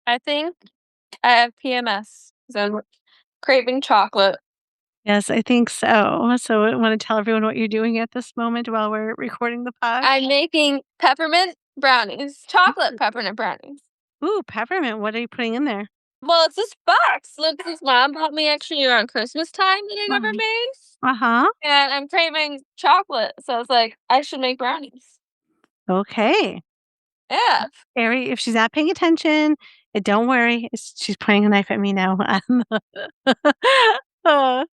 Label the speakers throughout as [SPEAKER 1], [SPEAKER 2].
[SPEAKER 1] I think I have PMS, so I'm craving chocolate.
[SPEAKER 2] Yes, I think so. So, want to tell everyone what you're doing at this moment while we're recording the pod?
[SPEAKER 1] I'm making peppermint brownies, chocolate peppermint brownies.
[SPEAKER 2] Ooh, peppermint. What are you putting in there?
[SPEAKER 1] Well, it's this box. Look, his mom bought me actually around Christmas time that I never made,
[SPEAKER 2] Uh-huh.
[SPEAKER 1] and I'm craving chocolate, so I was like, I should make brownies.
[SPEAKER 2] Okay.
[SPEAKER 1] Yeah.
[SPEAKER 2] Ari, if she's not paying attention, don't worry. She's pointing a knife at me now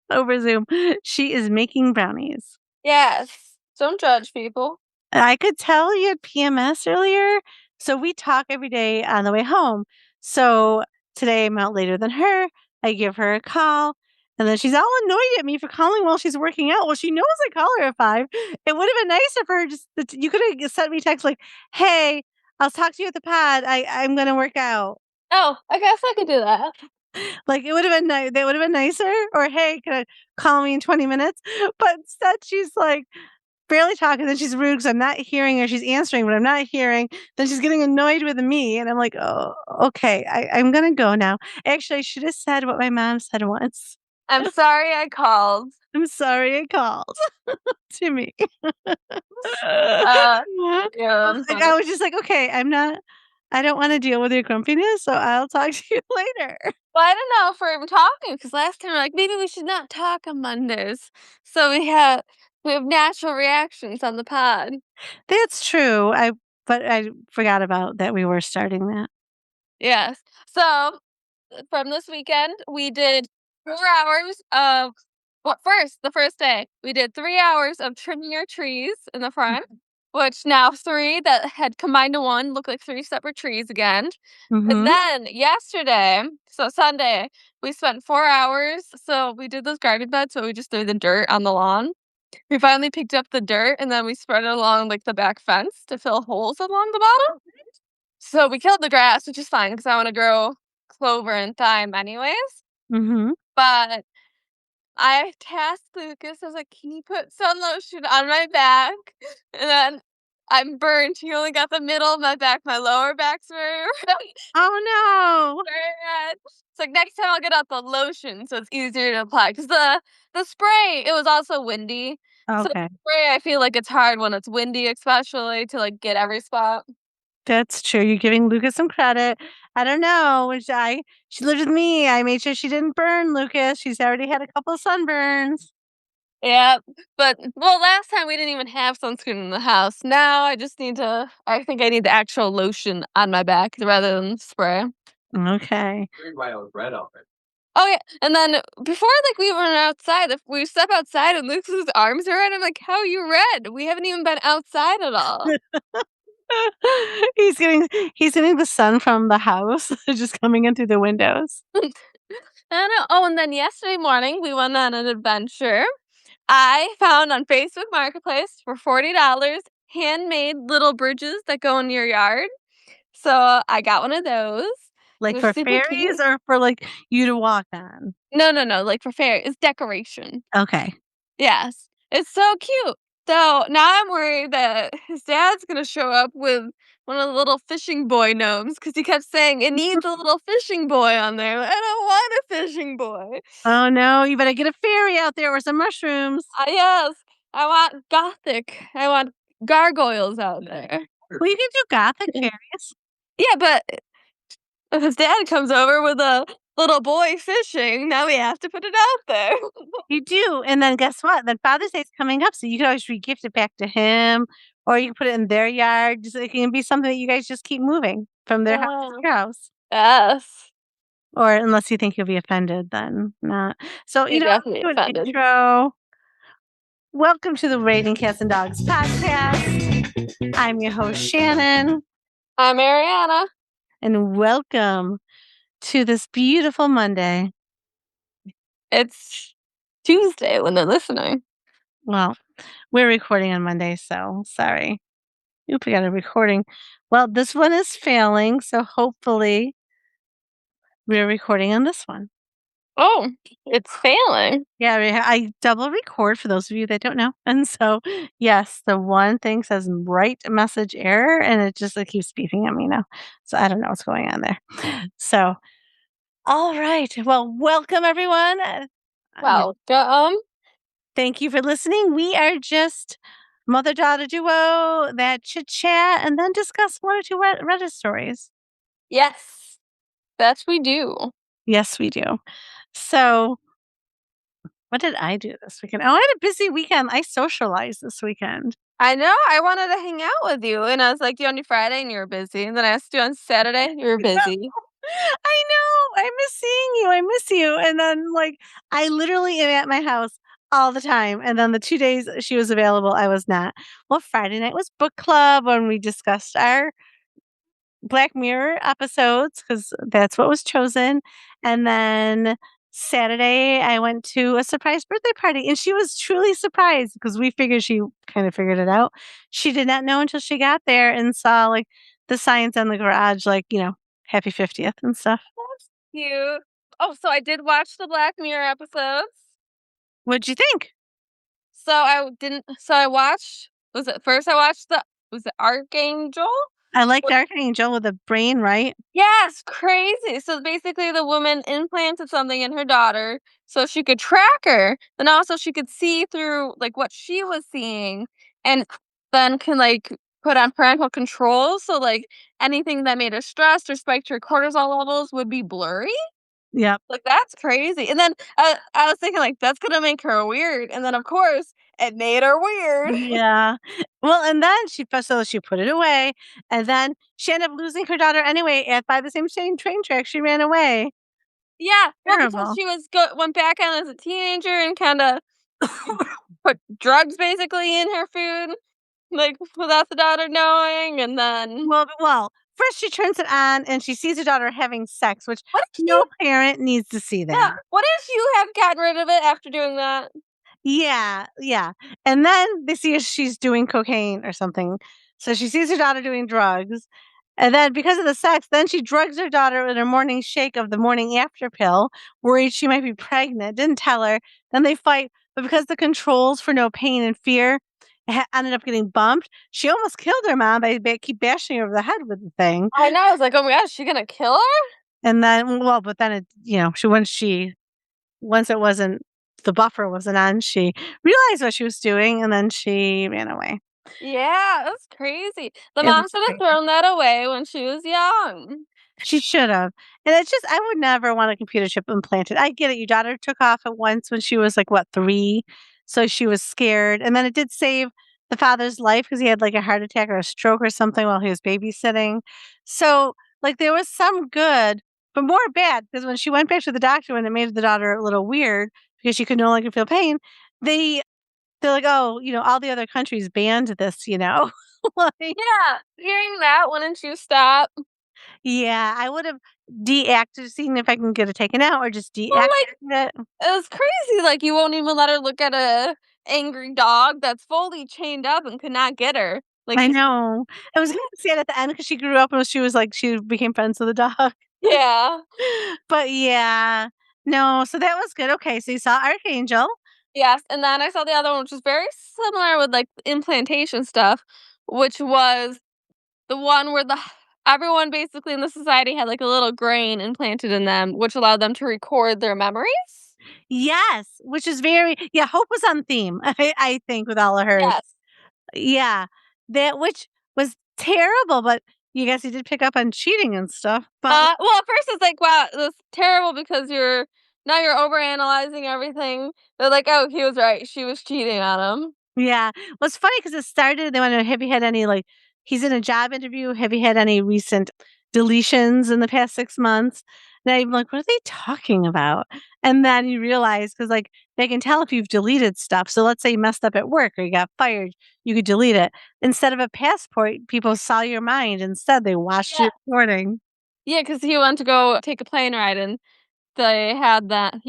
[SPEAKER 2] over Zoom. She is making brownies.
[SPEAKER 1] Yes. Don't judge people.
[SPEAKER 2] I could tell you had PMS earlier. So we talk every day on the way home. So today I'm out later than her. I give her a call. And then she's all annoyed at me for calling while she's working out. Well, she knows I call her at 5. It would have been nicer for her just you could have sent me text like, "Hey, I'll talk to you at the pad. I'm gonna work out."
[SPEAKER 1] Oh, I guess I could do that.
[SPEAKER 2] Like it would have been nice. That would have been nicer. Or hey, can I call me in 20 minutes? But instead, she's like barely talking. Then she's rude because I'm not hearing her. She's answering, but I'm not hearing. Then she's getting annoyed with me, and I'm like, oh, okay, I'm gonna go now. Actually, I should have said what my mom said once.
[SPEAKER 1] I'm sorry I called.
[SPEAKER 2] I'm sorry I called to me.
[SPEAKER 1] Uh,
[SPEAKER 2] Like,
[SPEAKER 1] yeah, I'm
[SPEAKER 2] I
[SPEAKER 1] funny.
[SPEAKER 2] was just like, okay, I don't want to deal with your grumpiness, so I'll talk to you later.
[SPEAKER 1] Well, I don't know if we're even talking because last time we're like, maybe we should not talk on Mondays. So we have natural reactions on the pod.
[SPEAKER 2] That's true. But I forgot about that we were starting that.
[SPEAKER 1] Yes. So from this weekend, we did 4 hours of the first day, we did 3 hours of trimming our trees in the front, which now three that had combined to one look like three separate trees again. And
[SPEAKER 2] Mm-hmm.
[SPEAKER 1] then yesterday, so Sunday, we spent 4 hours. So we did those garden beds, so we just threw the dirt on the lawn. We finally picked up the dirt and then we spread it along like the back fence to fill holes along the bottom. So we killed the grass, which is fine because I want to grow clover and thyme anyways.
[SPEAKER 2] Mm-hmm.
[SPEAKER 1] But I tasked Lucas, I was like, "Can you put sun lotion on my back?" And then I'm burnt. He only got the middle of my back. My lower back's very
[SPEAKER 2] Oh
[SPEAKER 1] red. It's like next time I'll get out the lotion so it's easier to apply. Cause the spray, it was also windy.
[SPEAKER 2] no.
[SPEAKER 1] So the
[SPEAKER 2] Okay.
[SPEAKER 1] spray, I feel like it's hard when it's windy, especially to like get every spot.
[SPEAKER 2] That's true. You're giving Lucas some credit. I don't know. She lived with me. I made sure she didn't burn Lucas. She's already had a couple sunburns.
[SPEAKER 1] Yeah, but well, last time we didn't even have sunscreen in the house. Now I think I need the actual lotion on my back rather than spray.
[SPEAKER 2] Okay.
[SPEAKER 1] Oh yeah, and then before like we went outside, if we step outside and Lucas's arms are red, I'm like, "How are you red? We haven't even been outside at all."
[SPEAKER 2] he's getting he's getting the sun from the house just coming in through the windows.
[SPEAKER 1] I don't know. Oh, and then yesterday morning we went on an adventure. I found on Facebook Marketplace for $40 handmade little bridges that go in your yard. So I got one of those.
[SPEAKER 2] Like
[SPEAKER 1] They're
[SPEAKER 2] for
[SPEAKER 1] super
[SPEAKER 2] fairies
[SPEAKER 1] cute.
[SPEAKER 2] or for like you to walk on.
[SPEAKER 1] No, no, no, like for fair. It's decoration.
[SPEAKER 2] Okay.
[SPEAKER 1] Yes. It's so cute. So now I'm worried that his dad's gonna show up with one of the little fishing boy gnomes because he kept saying it needs a little fishing boy on there. I don't want a fishing boy.
[SPEAKER 2] Oh no, you better get a fairy out there or some mushrooms.
[SPEAKER 1] Yes, I want gothic. I want gargoyles out there.
[SPEAKER 2] Well, you can do gothic fairies.
[SPEAKER 1] Yeah, but if his dad comes over with a little boy fishing, now we have to put it out there.
[SPEAKER 2] You do, and then guess what? Then Father's Day is coming up, so you can always regift it back to him, or you can put it in their yard. Just it can be something that you guys just keep moving from their house to
[SPEAKER 1] Yeah.
[SPEAKER 2] your house.
[SPEAKER 1] Yes.
[SPEAKER 2] Or unless you think you'll be offended, then not. So,
[SPEAKER 1] He definitely
[SPEAKER 2] do an
[SPEAKER 1] offended.
[SPEAKER 2] intro. Welcome to the Rating Cats and Dogs podcast. I'm your host, Shannon,
[SPEAKER 1] I'm Arianna.
[SPEAKER 2] and welcome to this beautiful Monday.
[SPEAKER 1] It's Tuesday when they're listening.
[SPEAKER 2] Well, we're recording on Monday, so sorry. Oop, we got a recording. Well, this one is failing, so hopefully we're recording on this one.
[SPEAKER 1] Oh, it's failing.
[SPEAKER 2] Yeah, I double record for those of you that don't know. And so, yes, the one thing says write message error and it just like keeps beeping at me now. So I don't know what's going on there. So, all right. Well, welcome everyone.
[SPEAKER 1] Welcome.
[SPEAKER 2] Thank you for listening. We are just mother daughter duo that chit chat and then discuss one or two Reddit stories.
[SPEAKER 1] Yes, that we do.
[SPEAKER 2] Yes, we do. So, what did I do this weekend? Oh, I had a busy weekend. I socialized this weekend.
[SPEAKER 1] I know, I wanted to hang out with you, and I was like, "You on your Friday?" And you were busy, and then I asked you on Saturday, you were busy.
[SPEAKER 2] I know. I miss seeing you. I miss you. And then, like, I literally am at my house all the time. And then the 2 days she was available, I was not. Well, Friday night was book club when we discussed our Black Mirror episodes because that's what was chosen. And then Saturday, I went to a surprise birthday party and she was truly surprised because we figured she kind of figured it out. She did not know until she got there and saw like the signs on the garage, like, happy 50th and stuff.
[SPEAKER 1] That's cute. Oh, so I did watch the Black Mirror episodes.
[SPEAKER 2] What'd you think?
[SPEAKER 1] So I watched I watched was it Archangel?
[SPEAKER 2] I liked Archangel with a brain, right?
[SPEAKER 1] Yes, crazy. So basically, the woman implanted something in her daughter so she could track her, and also she could see through like what she was seeing, and then can like put on parental controls. So like anything that made her stressed or spiked her cortisol levels would be blurry.
[SPEAKER 2] Yep.
[SPEAKER 1] Like that's crazy. And then I was thinking like that's gonna make her weird, and then of course it made her weird.
[SPEAKER 2] Yeah. Well, and then she put it away, and then she ended up losing her daughter anyway at by the same train track. She ran away.
[SPEAKER 1] Yeah, well, because
[SPEAKER 2] Terrible.
[SPEAKER 1] she went back on as a teenager and kinda put drugs basically in her food, like, without the daughter knowing, and then
[SPEAKER 2] Well, first she turns it on and she sees her daughter having sex, which
[SPEAKER 1] what if
[SPEAKER 2] no
[SPEAKER 1] you
[SPEAKER 2] parent needs to see that.
[SPEAKER 1] yeah, what if you have gotten rid of it after doing that?
[SPEAKER 2] Yeah, yeah. And then they see she's doing cocaine or something. So she sees her daughter doing drugs. And then because of the sex, then she drugs her daughter with her morning shake of the morning after pill, worried she might be pregnant, didn't tell her. Then they fight. But because the controls for no pain and fear ended up getting bumped, she almost killed her mom by keep bashing her over the head with the thing.
[SPEAKER 1] I know, I was like, "Oh my gosh, is she gonna kill her?"
[SPEAKER 2] And then, well, but then once it wasn't the buffer wasn't on, she realized what she was doing, and then she ran away.
[SPEAKER 1] Yeah, that's crazy. The
[SPEAKER 2] It
[SPEAKER 1] mom
[SPEAKER 2] was
[SPEAKER 1] should have
[SPEAKER 2] crazy.
[SPEAKER 1] thrown that away when she was young.
[SPEAKER 2] She should've, and it's just I would never want a computer chip implanted. I get it, your daughter took off at once when she was, like, what, 3? So she was scared, and then it did save the father's life because he had, like, a heart attack or a stroke or something while he was babysitting. So, like, there was some good, but more bad because when she went back to the doctor when it made the daughter a little weird because she could no longer feel pain, they they're like, "Oh, all the other countries banned this," you know? Like,
[SPEAKER 1] Yeah, hearing that, wouldn't you stop?
[SPEAKER 2] yeah, I would've seen if I can get it taken out or just
[SPEAKER 1] Well,
[SPEAKER 2] deactivated
[SPEAKER 1] like,
[SPEAKER 2] it.
[SPEAKER 1] it was crazy, like, you won't even let her look at a angry dog that's fully chained up and could not get her. Like,
[SPEAKER 2] I
[SPEAKER 1] he's
[SPEAKER 2] know. It was kinda sad at the end because she grew up and she was like she became friends with the dog.
[SPEAKER 1] yeah.
[SPEAKER 2] But yeah. No, so that was good. Okay, so you saw Archangel.
[SPEAKER 1] Yes, and then I saw the other one, which was very similar with, like, implantation stuff, which was the one where the everyone basically in the society had, like, a little grain implanted in them, which allowed them to record their memories.
[SPEAKER 2] Yes, which is very yeah, Hope was on theme, I think, with all of hers.
[SPEAKER 1] Yes.
[SPEAKER 2] Yeah. That which was terrible, but you guess he did pick up on cheating and stuff, but
[SPEAKER 1] Well, at first it's like, wow, that's terrible because you're overanalyzing everything. They're like, "Oh, he was right. She was cheating on him."
[SPEAKER 2] yeah. Well, it's funny because it started they wanna know, "Have you had any, like" he's in a job interview, "Have you had any recent deletions in the past 6 months?" And I'm like, "What are they talking about?" And then you realize because like, they can tell if you've deleted stuff. So let's say you messed up at work or you got fired, you could delete it. Instead of a passport, people saw your mind. Instead, they watched
[SPEAKER 1] Yeah.
[SPEAKER 2] you recording.
[SPEAKER 1] Yeah, because he went to go take a plane ride, and he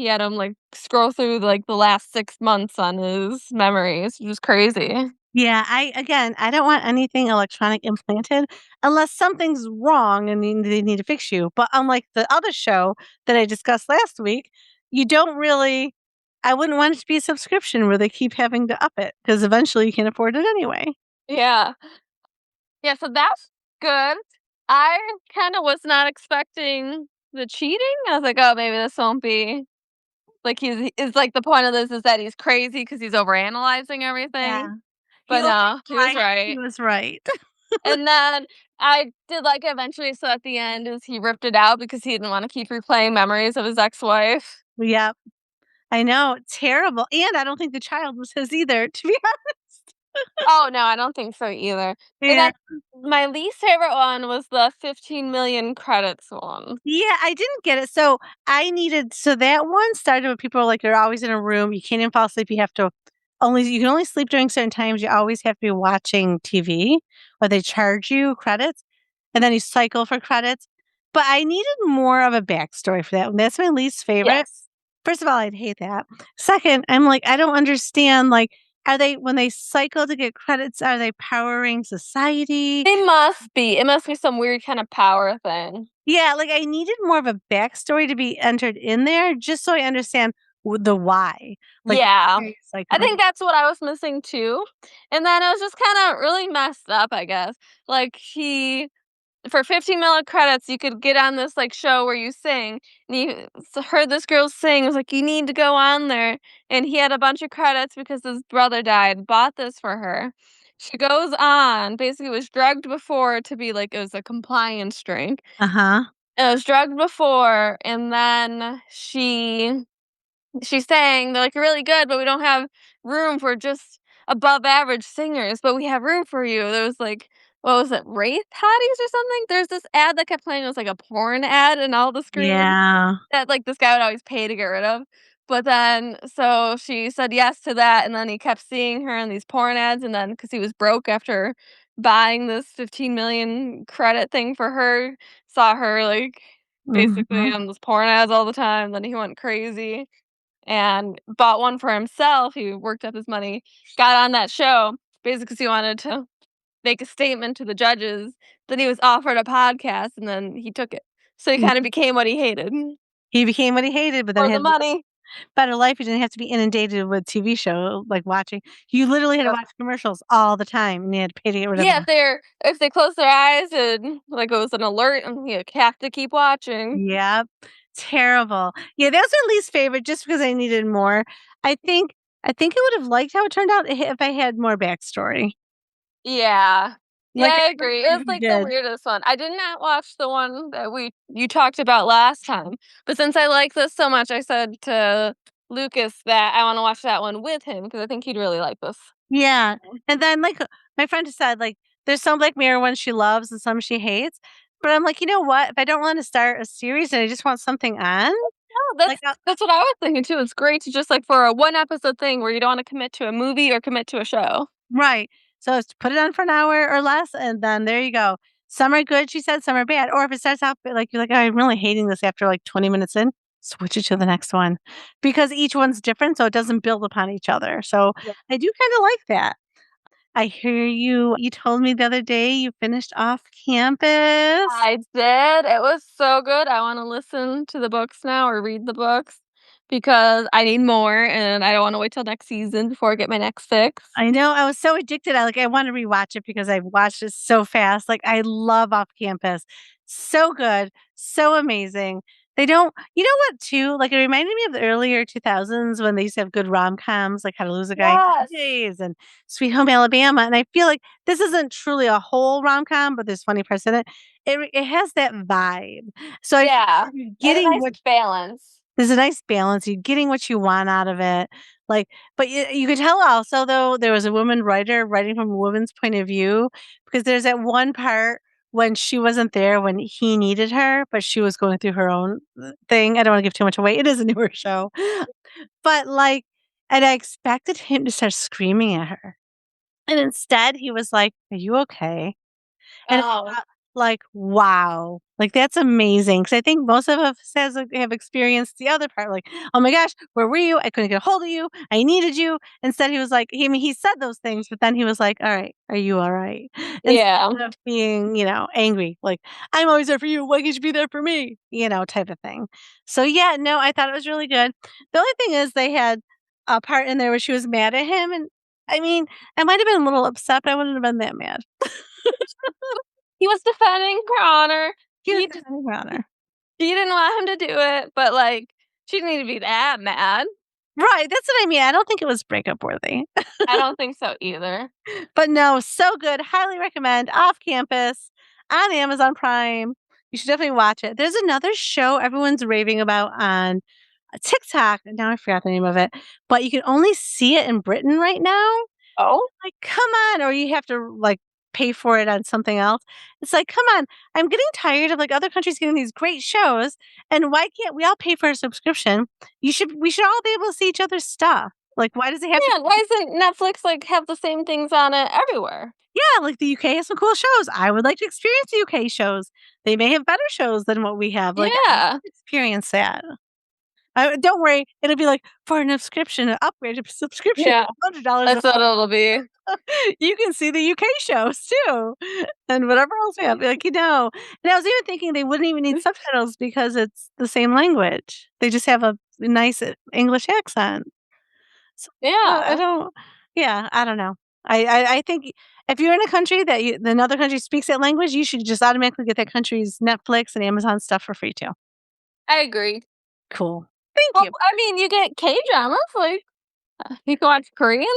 [SPEAKER 1] had him, like, scroll through, like, the last 6 months on his memories, which was crazy.
[SPEAKER 2] Yeah, I don't want anything electronic implanted unless something's wrong and they need to fix you. But unlike the other show that I discussed last week, you don't really I wouldn't want it to be a subscription where they keep having to up it because eventually you can't afford it anyway.
[SPEAKER 1] Yeah. Yeah, so that's good. I kinda was not expecting the cheating. I was like, "Oh, maybe this won't be like, is like, the point of this is that he's crazy because he's overanalyzing everything."
[SPEAKER 2] Yeah. He
[SPEAKER 1] But no, he was
[SPEAKER 2] overreacted, he
[SPEAKER 1] right.
[SPEAKER 2] was right.
[SPEAKER 1] And then I did like it eventually, so at the end is he ripped it out because he didn't wanna keep replaying memories of his ex-wife.
[SPEAKER 2] Yep. I know, terrible, and I don't think the child was his either, to be honest.
[SPEAKER 1] Oh, no, I don't think so either. And
[SPEAKER 2] Yeah.
[SPEAKER 1] then my least favorite one was the 15,000,000 credits one.
[SPEAKER 2] Yeah, I didn't get it. So that one started with people like, you're always in a room, you can't even fall asleep, you can only sleep during certain times, you always have to be watching TV, or they charge you credits, and then you cycle for credits. But I needed more of a backstory for that one. That's my least favorite.
[SPEAKER 1] Yes.
[SPEAKER 2] First of all, I'd hate that. Second, I'm like, I don't understand, like, are they when they cycle to get credits, are they powering society?
[SPEAKER 1] They must be. It must be some weird kind of power thing.
[SPEAKER 2] Yeah, like, I needed more of a backstory to be entered in there just so I understand the why. Like,
[SPEAKER 1] Yeah.
[SPEAKER 2] why are you
[SPEAKER 1] I
[SPEAKER 2] cycling?
[SPEAKER 1] think that's what I was missing too. And then it was just kinda really messed up, I guess. Like, he for 15 million credits, you could get on this, like, show where you sing, and heard this girl sing, was like, "You need to go on there," and he had a bunch of credits because his brother died, bought this for her. She goes on, basically was drugged before to be like it was a compliance drink.
[SPEAKER 2] Uh-huh.
[SPEAKER 1] It was drugged before, and then she sang, they're like, "You're really good, but we don't have room for just above average singers, but we have room for you." There was like, what was it, Wraith Hotties or something? There's this ad that kept playing, it was like a porn ad in all the screens
[SPEAKER 2] Yeah.
[SPEAKER 1] that, like, this guy would always pay to get rid of. But then so she said yes to that, and then he kept seeing her in these porn ads, and then because he was broke after buying this 15 million credit thing for her, saw her, like, basically
[SPEAKER 2] Mhm.
[SPEAKER 1] on those porn ads all the time, then he went crazy and bought one for himself. He worked up his money, got on that show, basically 'cause he wanted to make a statement to the judges. Then he was offered a podcast, and then he took it. So he
[SPEAKER 2] Yeah.
[SPEAKER 1] kinda became what he hated
[SPEAKER 2] He became what he hated, but then
[SPEAKER 1] for
[SPEAKER 2] he
[SPEAKER 1] the
[SPEAKER 2] had a
[SPEAKER 1] money.
[SPEAKER 2] better life. He didn't have to be inundated with TV show, like, watching. You literally had to
[SPEAKER 1] Yep.
[SPEAKER 2] watch commercials all the time, and you had to pay to get rid of
[SPEAKER 1] Yeah,
[SPEAKER 2] them.
[SPEAKER 1] if they close their eyes and, like, it was an alert and you have to keep watching.
[SPEAKER 2] Yep. Terrible. Yeah, that's my least favorite just because I needed more. I think I think I would have liked how it turned out if I had more backstory.
[SPEAKER 1] Yeah. Yeah,
[SPEAKER 2] Like,
[SPEAKER 1] I
[SPEAKER 2] I don't
[SPEAKER 1] agree. It
[SPEAKER 2] think
[SPEAKER 1] was,
[SPEAKER 2] we
[SPEAKER 1] like, the
[SPEAKER 2] did.
[SPEAKER 1] weirdest one. I did not watch the one that you talked about last time, but since I like this so much, I said to Lucas that I wanna watch that one with him because I think he'd really like this.
[SPEAKER 2] Yeah, and then, like, my friend just said, like, there's some Black Mirror ones she loves and some she hates, but I'm like, "You know what? If I don't wanna start a series and I just want something on,
[SPEAKER 1] Oh,
[SPEAKER 2] like,
[SPEAKER 1] that's what I was thinking too. It's great to just, like, for a one-episode thing where you don't wanna commit to a movie or commit to a show.
[SPEAKER 2] right. So it's put it on for an hour or less, and then there you go. Some are good, she said, some are bad, or if it starts out like, you're like, "I'm really hating this," after, like, 20 minutes in, switch it to the next one, because each one's different, so it doesn't build upon each other, so
[SPEAKER 1] Yeah.
[SPEAKER 2] I do kinda like that. I hear you told me the other day you finished Off Campus.
[SPEAKER 1] I did. It was so good. I wanna listen to the books now or read the books because I need more, and I don't wanna wait till next season before I get my next fix.
[SPEAKER 2] I know, I was so addicted, I wanna rewatch it because I've watched it so fast, like, I love Off Campus. So good, so amazing. They don't you know what, too? Like, it reminded me of the earlier 2000s when they used to have good rom-coms, like How to Lose a Guy in 10
[SPEAKER 1] Yes.
[SPEAKER 2] Days and Sweet Home Alabama, and I feel like this isn't truly a whole rom-com, but there's funny parts in it. It has that vibe. So I feel
[SPEAKER 1] Yeah.
[SPEAKER 2] like you're
[SPEAKER 1] It had a
[SPEAKER 2] getting
[SPEAKER 1] nice
[SPEAKER 2] what
[SPEAKER 1] balance.
[SPEAKER 2] there's a nice balance, you're getting what you want out of it, like but you could tell also, though, there was a woman writer writing from a woman's point of view, because there's that one part when she wasn't there when he needed her, but she was going through her own, thing. I don't wanna give too much away, it is a newer show, but, like and I expected him to start screaming at her, and instead, he was like, "Are you okay?" And I
[SPEAKER 1] Oh.
[SPEAKER 2] thought, like, "Wow." Like, that's amazing because I think most of us have experienced the other part, like, "Oh my gosh, where were you? I couldn't get a hold of you. I needed you." Instead, he was like he said those things, but then he was like, "Alright, are you alright?"
[SPEAKER 1] Yeah.
[SPEAKER 2] Instead of being, angry, like, "I'm always there for you. Why can't you be there for me?" Type of thing. So, yeah, no, I thought it was really good. The only thing is they had a part in there where she was mad at him, and, I mean, I might have been a little upset, but I wouldn't have been that mad.
[SPEAKER 1] He was defending her honor.
[SPEAKER 2] He was
[SPEAKER 1] He d
[SPEAKER 2] defending her honor.
[SPEAKER 1] She didn't want him to do it, but, like, she didn't need to be that mad.
[SPEAKER 2] Right, that's what I mean, I don't think it was breakup worthy.
[SPEAKER 1] I don't think so either.
[SPEAKER 2] But no, so good, highly recommend, off campus, on Amazon Prime. You should definitely watch it. There's another show everyone's raving about on TikTok, now I forgot the name of it, but you can only see it in Britain right now.
[SPEAKER 1] Oh?
[SPEAKER 2] Like, come on, or you have to, like, pay for it on something else. It's like, come on, I'm getting tired of, like, other countries getting these great shows, and why can't we all pay for a subscription? We should all be able to see each other's stuff. Like, why does it have to
[SPEAKER 1] Yeah, why doesn't Netflix, like, have the same things on it everywhere?
[SPEAKER 2] Yeah, like, the UK has some cool shows. I would like to experience the UK shows. They may have better shows than what we have. Like, I
[SPEAKER 1] Yeah.
[SPEAKER 2] experience that. Don't worry, it'll be like, "For an subscription, an upgraded subscription,
[SPEAKER 1] Yeah.
[SPEAKER 2] $100 a
[SPEAKER 1] That's what
[SPEAKER 2] month,
[SPEAKER 1] it'll be.
[SPEAKER 2] you can see the UK shows too, and whatever else we have." Like, and I was even thinking they wouldn't even need subtitles because it's the same language. They just have a nice, English accent. So, I
[SPEAKER 1] Yeah.
[SPEAKER 2] don't yeah, I don't know. I think if you're in a country another country speaks that language, you should just automatically get that country's Netflix and Amazon stuff for free too.
[SPEAKER 1] I agree.
[SPEAKER 2] Cool. Thank
[SPEAKER 1] Well,
[SPEAKER 2] you.
[SPEAKER 1] I mean, you get K-dramas, like, you can watch Korean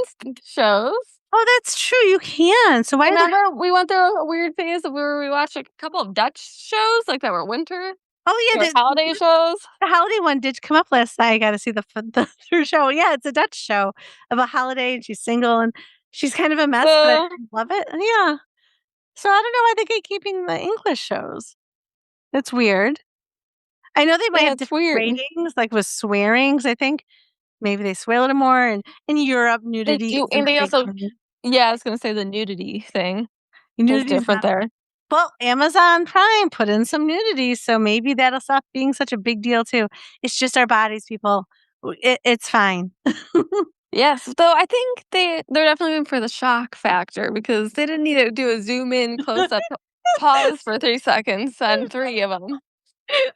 [SPEAKER 1] shows.
[SPEAKER 2] Oh, that's true, you can. So why are there
[SPEAKER 1] Remember we went through a weird phase where we watched a couple of Dutch shows, like, that were winter,
[SPEAKER 2] Oh, yeah,
[SPEAKER 1] like, holiday shows.
[SPEAKER 2] the holiday one did come up last night. I got to see the through show. Yeah, it's a Dutch show of a holiday, and she's single, and she's kind of a mess, but I
[SPEAKER 1] So,
[SPEAKER 2] love it. Yeah. So I don't know why they keep keeping the English shows. It's weird. I know they might
[SPEAKER 1] yeah,
[SPEAKER 2] have
[SPEAKER 1] it's
[SPEAKER 2] different
[SPEAKER 1] weird.
[SPEAKER 2] ratings, like with swearings, I think. Maybe they swear a little more, and in Europe,
[SPEAKER 1] They
[SPEAKER 2] nudity
[SPEAKER 1] do,
[SPEAKER 2] isn't
[SPEAKER 1] and
[SPEAKER 2] a
[SPEAKER 1] they
[SPEAKER 2] big
[SPEAKER 1] also
[SPEAKER 2] thing.
[SPEAKER 1] yeah, I was gonna say the nudity thing is
[SPEAKER 2] Nudity's
[SPEAKER 1] different
[SPEAKER 2] not
[SPEAKER 1] there.
[SPEAKER 2] well, Amazon Prime put in some nudity, so maybe that'll stop being such a big deal too. It's just our bodies, people. It's fine.
[SPEAKER 1] Yes, though I think they're definitely in for the shock factor because they didn't need to do a zoom in, close up, pause for 3 seconds on 3 of them.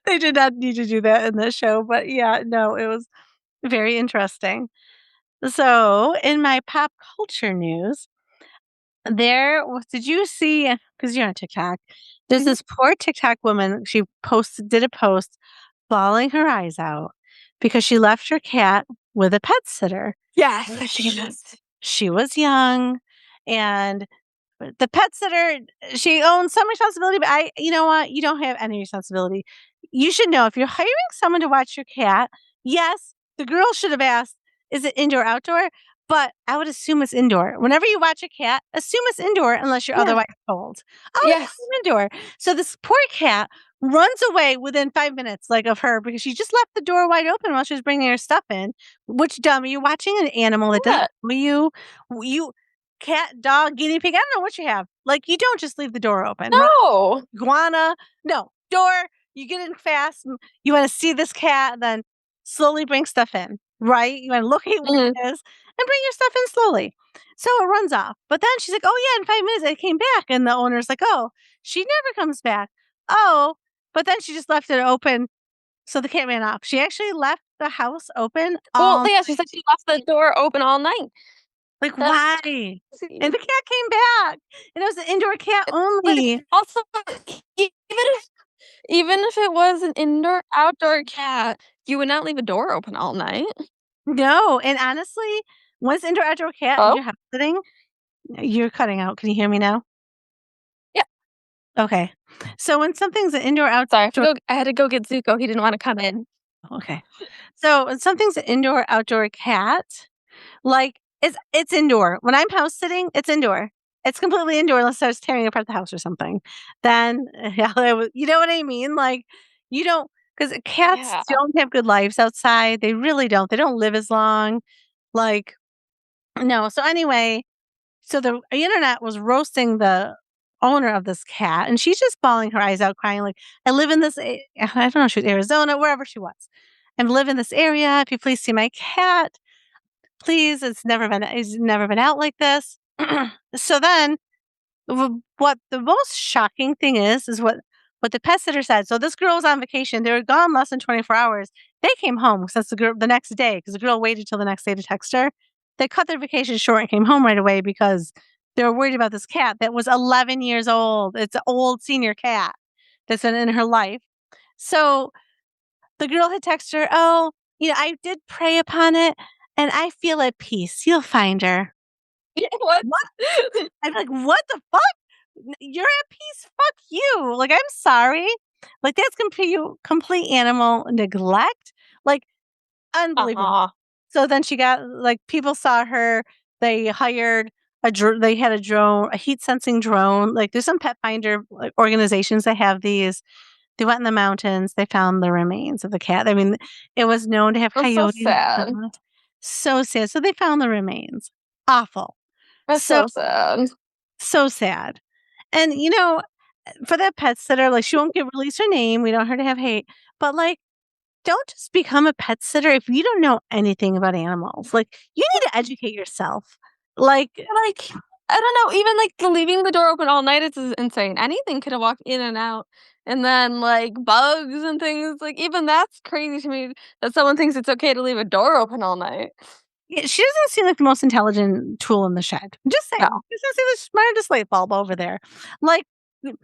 [SPEAKER 2] They did not need to do that in this show, but yeah, no, it was very interesting. So, in my pop culture news, did you see, because you're on TikTok, there's
[SPEAKER 1] Mhm.
[SPEAKER 2] this poor TikTok woman, she did a post bawling her eyes out because she left her cat with a pet sitter.
[SPEAKER 1] Yes, I've seen
[SPEAKER 2] Sh
[SPEAKER 1] this.
[SPEAKER 2] she was young, and the pet sitter, she owns some responsibility, but you know what? You don't have any responsibility. You should know if you're hiring someone to watch your cat, yes, the girl should have asked, is it indoor, outdoor? But I would assume it's indoor. Whenever you watch a cat, assume it's indoor unless you're
[SPEAKER 1] Yeah.
[SPEAKER 2] otherwise told. Oh, it's
[SPEAKER 1] Yes.
[SPEAKER 2] indoor. So this poor cat runs away within 5 minutes, like of her, because she just left the door wide open while she was bringing her stuff in. Which dumb? You're watching an animal that doesn't
[SPEAKER 1] Yeah.
[SPEAKER 2] know you. You cat, dog, guinea pig, I don't know what you have. Like, you don't just leave the door open, right?
[SPEAKER 1] No.
[SPEAKER 2] Iguana, no, door, you get in fast, you wanna see this cat, then slowly bring stuff in, right? You wanna look at what
[SPEAKER 1] Mhm.
[SPEAKER 2] it is and bring your stuff in slowly. So it runs off, but then she's like, "Oh, yeah, in 5 minutes, it came back," and the owner's like, "Oh, she never comes back." "Oh," but then she just left it open, so the cat ran off. She actually left the house open
[SPEAKER 1] Well,
[SPEAKER 2] all
[SPEAKER 1] yeah, she said she left the door open all night.
[SPEAKER 2] like,
[SPEAKER 1] That's
[SPEAKER 2] why? And
[SPEAKER 1] crazy.
[SPEAKER 2] the cat came back, and it was an indoor cat
[SPEAKER 1] But
[SPEAKER 2] only.
[SPEAKER 1] also, even if it was an indoor outdoor cat, you would not leave a door open all night.
[SPEAKER 2] No, and honestly, once indoor outdoor cat in
[SPEAKER 1] Oh?
[SPEAKER 2] your house sitting you're cutting out. Can you hear me now?
[SPEAKER 1] Yeah.
[SPEAKER 2] Okay. So when something's an indoor
[SPEAKER 1] Sorry,
[SPEAKER 2] outdoor
[SPEAKER 1] I had to go get Zuko, he didn't wanna come in.
[SPEAKER 2] okay. So when something's an indoor outdoor cat, like, it's indoor. When I'm house sitting, it's indoor. It's completely indoor unless I was tearing apart the house or something. Then, yeah, you know what I mean? Like, you don't because cats
[SPEAKER 1] Yeah.
[SPEAKER 2] don't have good lives outside. They really don't. They don't live as long. Like, no. So anyway, so the internet was roasting the owner of this cat, and she's just bawling her eyes out, crying like, "I live in this." I don't know. She was Arizona, wherever she was. I live in this area. If you please see my cat, please. It's never been out like this. So then what the most shocking thing is what the pet sitter said. So this girl was on vacation. They were gone less than 24 hours. They came home since the next day because the girl waited till the next day to text her. They cut their vacation short and came home right away because they were worried about this cat that was 11 years old. It's an old senior cat that's been in her life. So the girl had texted her, "Oh, I did pray upon it and I feel at peace. You'll find her."
[SPEAKER 1] What?
[SPEAKER 2] What? I'm like, "What the fuck? You're at peace? Fuck you." Like, I'm sorry. Like, that's complete animal neglect. Like, unbelievable.
[SPEAKER 1] Aw.
[SPEAKER 2] So then she got like, people saw her. They hired they had a drone, a heat sensing drone. Like, there's some pet finder, like, organizations that have these. They went in the mountains. They found the remains of the cat. I mean, it was known to have
[SPEAKER 1] That's so
[SPEAKER 2] coyotes.
[SPEAKER 1] sad.
[SPEAKER 2] So sad. So they found the remains. Awful.
[SPEAKER 1] That's
[SPEAKER 2] So
[SPEAKER 1] so sad.
[SPEAKER 2] so sad. And, for that pet sitter, like, she won't release her name. We don't want her to have hate. But, like, don't just become a pet sitter if you don't know anything about animals. Like, you need to educate yourself. Like,
[SPEAKER 1] Like, I don't know, even, like, leaving the door open all night is insane. Anything could have walked in and out, and then, like, bugs and things, like, even that's crazy to me that someone thinks it's okay to leave a door open all night.
[SPEAKER 2] yeah, she doesn't seem like the most intelligent tool in the shed. I'm just saying.
[SPEAKER 1] No.
[SPEAKER 2] She doesn't seem the smartest light bulb over there. Like, and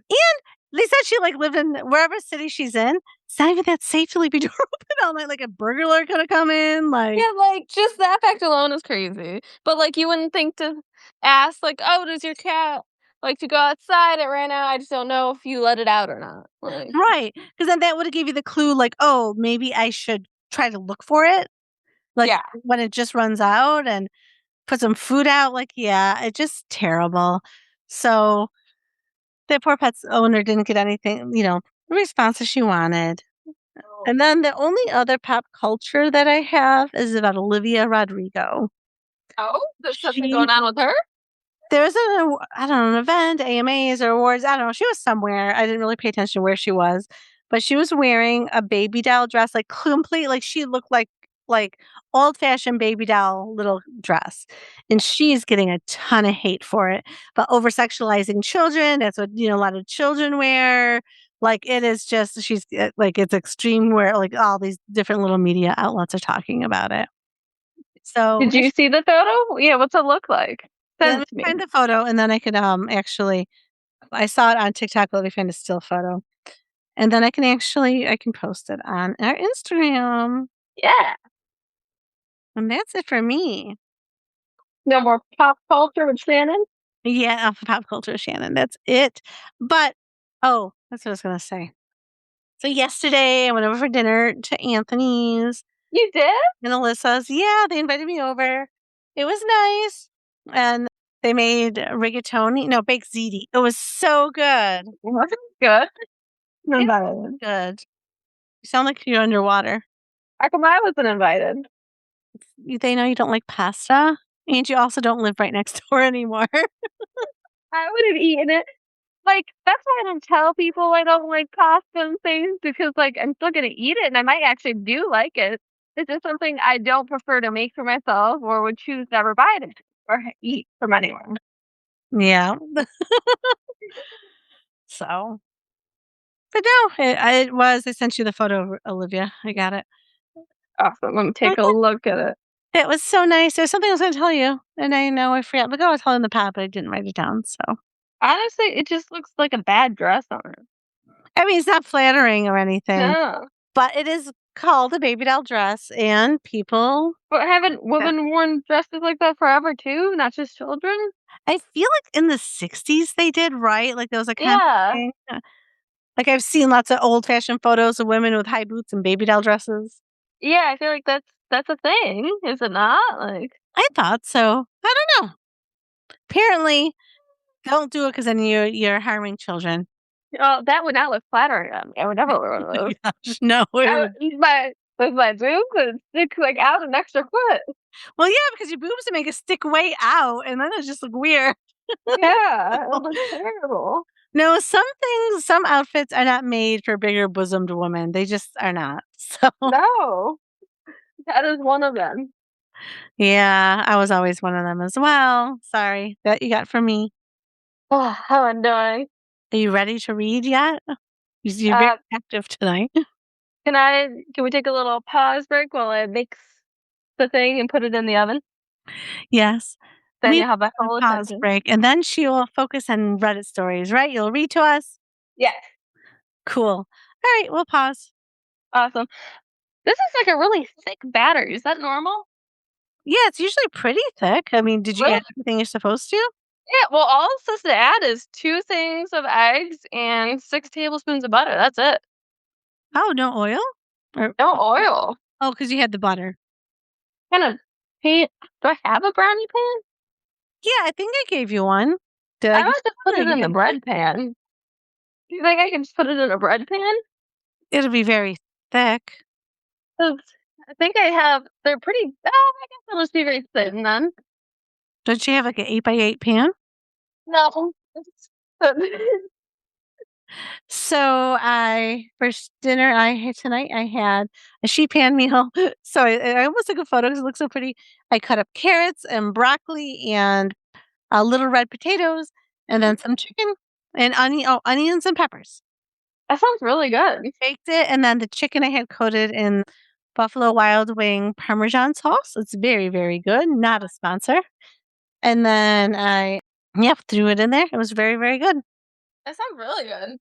[SPEAKER 2] they said she, like, lived in wherever city she's in. It's not even that safe to leave your door open all night. Like, a burglar could have come in. Like,
[SPEAKER 1] Yeah, like, just that fact alone is crazy, but, like, you wouldn't think to ask, like, "Oh, does your cat like to go outside? It ran out, I just don't know if you let it out or not." Like,
[SPEAKER 2] right. Because then that would have gave you the clue, like, oh, maybe I should try to look for it. Like,
[SPEAKER 1] yeah.
[SPEAKER 2] when it just runs out and put some food out. Like, yeah, it's just terrible. So the poor pet's owner didn't get anything, the responses she wanted.
[SPEAKER 1] Oh.
[SPEAKER 2] And then the only other pop culture that I have is about Olivia Rodrigo.
[SPEAKER 1] Oh, there's something
[SPEAKER 2] She
[SPEAKER 1] going on with her?
[SPEAKER 2] There was I don't know, an event, AMAs or awards, I don't know, she was somewhere, I didn't really pay attention to where she was, but she was wearing a baby doll dress, like, complete like, she looked like, old-fashioned baby doll little dress, and she's getting a ton of hate for it, but over-sexualizing children, that's what, a lot of children wear, like, it is just like, it's extreme where, like, all these different little media outlets are talking about it. So,
[SPEAKER 1] Did you see the photo? Yeah, what's it look like?
[SPEAKER 2] yeah,
[SPEAKER 1] Send
[SPEAKER 2] let
[SPEAKER 1] it
[SPEAKER 2] me
[SPEAKER 1] to me.
[SPEAKER 2] find the photo, and then I could, actually I saw it on TikTok, let me find a still photo, and then I can post it on our Instagram,
[SPEAKER 1] Yeah.
[SPEAKER 2] and that's it for me.
[SPEAKER 1] No more pop culture with Shannon?
[SPEAKER 2] Yeah, off of pop culture, Shannon, that's it. But oh, that's what I was gonna say. So yesterday, I went over for dinner to Anthony's
[SPEAKER 1] You did?
[SPEAKER 2] and Alyssa's. Yeah, they invited me over. It was nice, and they made rigatoni no, baked ziti. It was so good.
[SPEAKER 1] Wasn't good.
[SPEAKER 2] It
[SPEAKER 1] Invited.
[SPEAKER 2] was good. You sound like you're underwater.
[SPEAKER 1] How come I wasn't invited?
[SPEAKER 2] They know you don't like pasta, and you also don't live right next door anymore.
[SPEAKER 1] I would have eaten it. Like, that's why I don't tell people I don't like pasta and things because, like, I'm still gonna eat it and I might actually do like it. It's just something I don't prefer to make for myself or would choose to never buy it or eat from anyone.
[SPEAKER 2] Yeah. So, but no, it was. I sent you the photo, Olivia. I got it.
[SPEAKER 1] Awesome. Let me
[SPEAKER 2] But
[SPEAKER 1] take a look at it.
[SPEAKER 2] yeah, it was so nice. There was something I was going to tell you, and I know I forgot. Like, oh, I was telling the pad, but I didn't write it down. So,
[SPEAKER 1] Honestly, it just looks like a bad dress on her.
[SPEAKER 2] I mean, it's not flattering or anything,
[SPEAKER 1] No.
[SPEAKER 2] but it is called a baby doll dress, and people.
[SPEAKER 1] But haven't women worn dresses like that forever too, not just children?
[SPEAKER 2] I feel like in the 60s they did, right? Like, there was a kind of
[SPEAKER 1] Yeah.
[SPEAKER 2] thing. Like, I've seen lots of old fashioned photos of women with high boots and baby doll dresses.
[SPEAKER 1] Yeah, I feel like that's a thing, is it not? Like,
[SPEAKER 2] I thought so. I don't know. Apparently, don't do it because then you're harming children.
[SPEAKER 1] oh, that would not look flattering on me. I would never wear one of those.
[SPEAKER 2] Gosh, no, it
[SPEAKER 1] I would
[SPEAKER 2] would.
[SPEAKER 1] use my with my boobs and stick, like, out an extra foot.
[SPEAKER 2] Well, yeah, because your boobs would make it stick way out, and then it just look weird.
[SPEAKER 1] Yeah, it looks terrible.
[SPEAKER 2] No, some outfits are not made for bigger bosomed women. They just are not. So,
[SPEAKER 1] No, that is one of them.
[SPEAKER 2] yeah, I was always one of them as well. Sorry that you got from me.
[SPEAKER 1] Oh, how annoying.
[SPEAKER 2] Are you ready to read yet? You're very
[SPEAKER 1] Uh,
[SPEAKER 2] active tonight.
[SPEAKER 1] can we take a little pause break while I mix the thing and put it in the oven?
[SPEAKER 2] Yes.
[SPEAKER 1] Then
[SPEAKER 2] We
[SPEAKER 1] you have my
[SPEAKER 2] a
[SPEAKER 1] full
[SPEAKER 2] pause
[SPEAKER 1] attention.
[SPEAKER 2] break, and then she will focus on Reddit stories, right? You'll read to us?
[SPEAKER 1] Yes.
[SPEAKER 2] Cool. All right, we'll pause.
[SPEAKER 1] Awesome. This is like a really thick batter. Is that normal?
[SPEAKER 2] Yeah, it's usually pretty thick. I mean, did you
[SPEAKER 1] Really?
[SPEAKER 2] add everything you're supposed to?
[SPEAKER 1] Yeah, well, all it's supposed to add is 2 things of eggs and 6 tablespoons of butter. That's it.
[SPEAKER 2] Oh, no oil? Or
[SPEAKER 1] No oil.
[SPEAKER 2] oh, because you had the butter.
[SPEAKER 1] Kind of pan do I have a brownie pan?
[SPEAKER 2] Yeah, I think I gave you one. Did I
[SPEAKER 1] I
[SPEAKER 2] give
[SPEAKER 1] must have
[SPEAKER 2] you
[SPEAKER 1] put
[SPEAKER 2] one or
[SPEAKER 1] it
[SPEAKER 2] you
[SPEAKER 1] in the
[SPEAKER 2] didn't?
[SPEAKER 1] bread pan. Do you think I can just put it in a bread pan?
[SPEAKER 2] It'll be very thick.
[SPEAKER 1] 'Cause I think I have they're pretty I guess they'll just be very thin then.
[SPEAKER 2] Don't you have, like, an 8 by 8 pan?
[SPEAKER 1] No.
[SPEAKER 2] So, I dinner I had tonight, I had a sheet pan meal. So, I almost took a photo because it looks so pretty. I cut up carrots and broccoli and, little red potatoes, and then some chicken and onions and peppers.
[SPEAKER 1] That sounds really good.
[SPEAKER 2] Baked it, and then the chicken I had coated in Buffalo Wild Wing Parmesan sauce. It's very, very good, not a sponsor. And then yep, threw it in there. It was very, very good.
[SPEAKER 1] That sounds really good.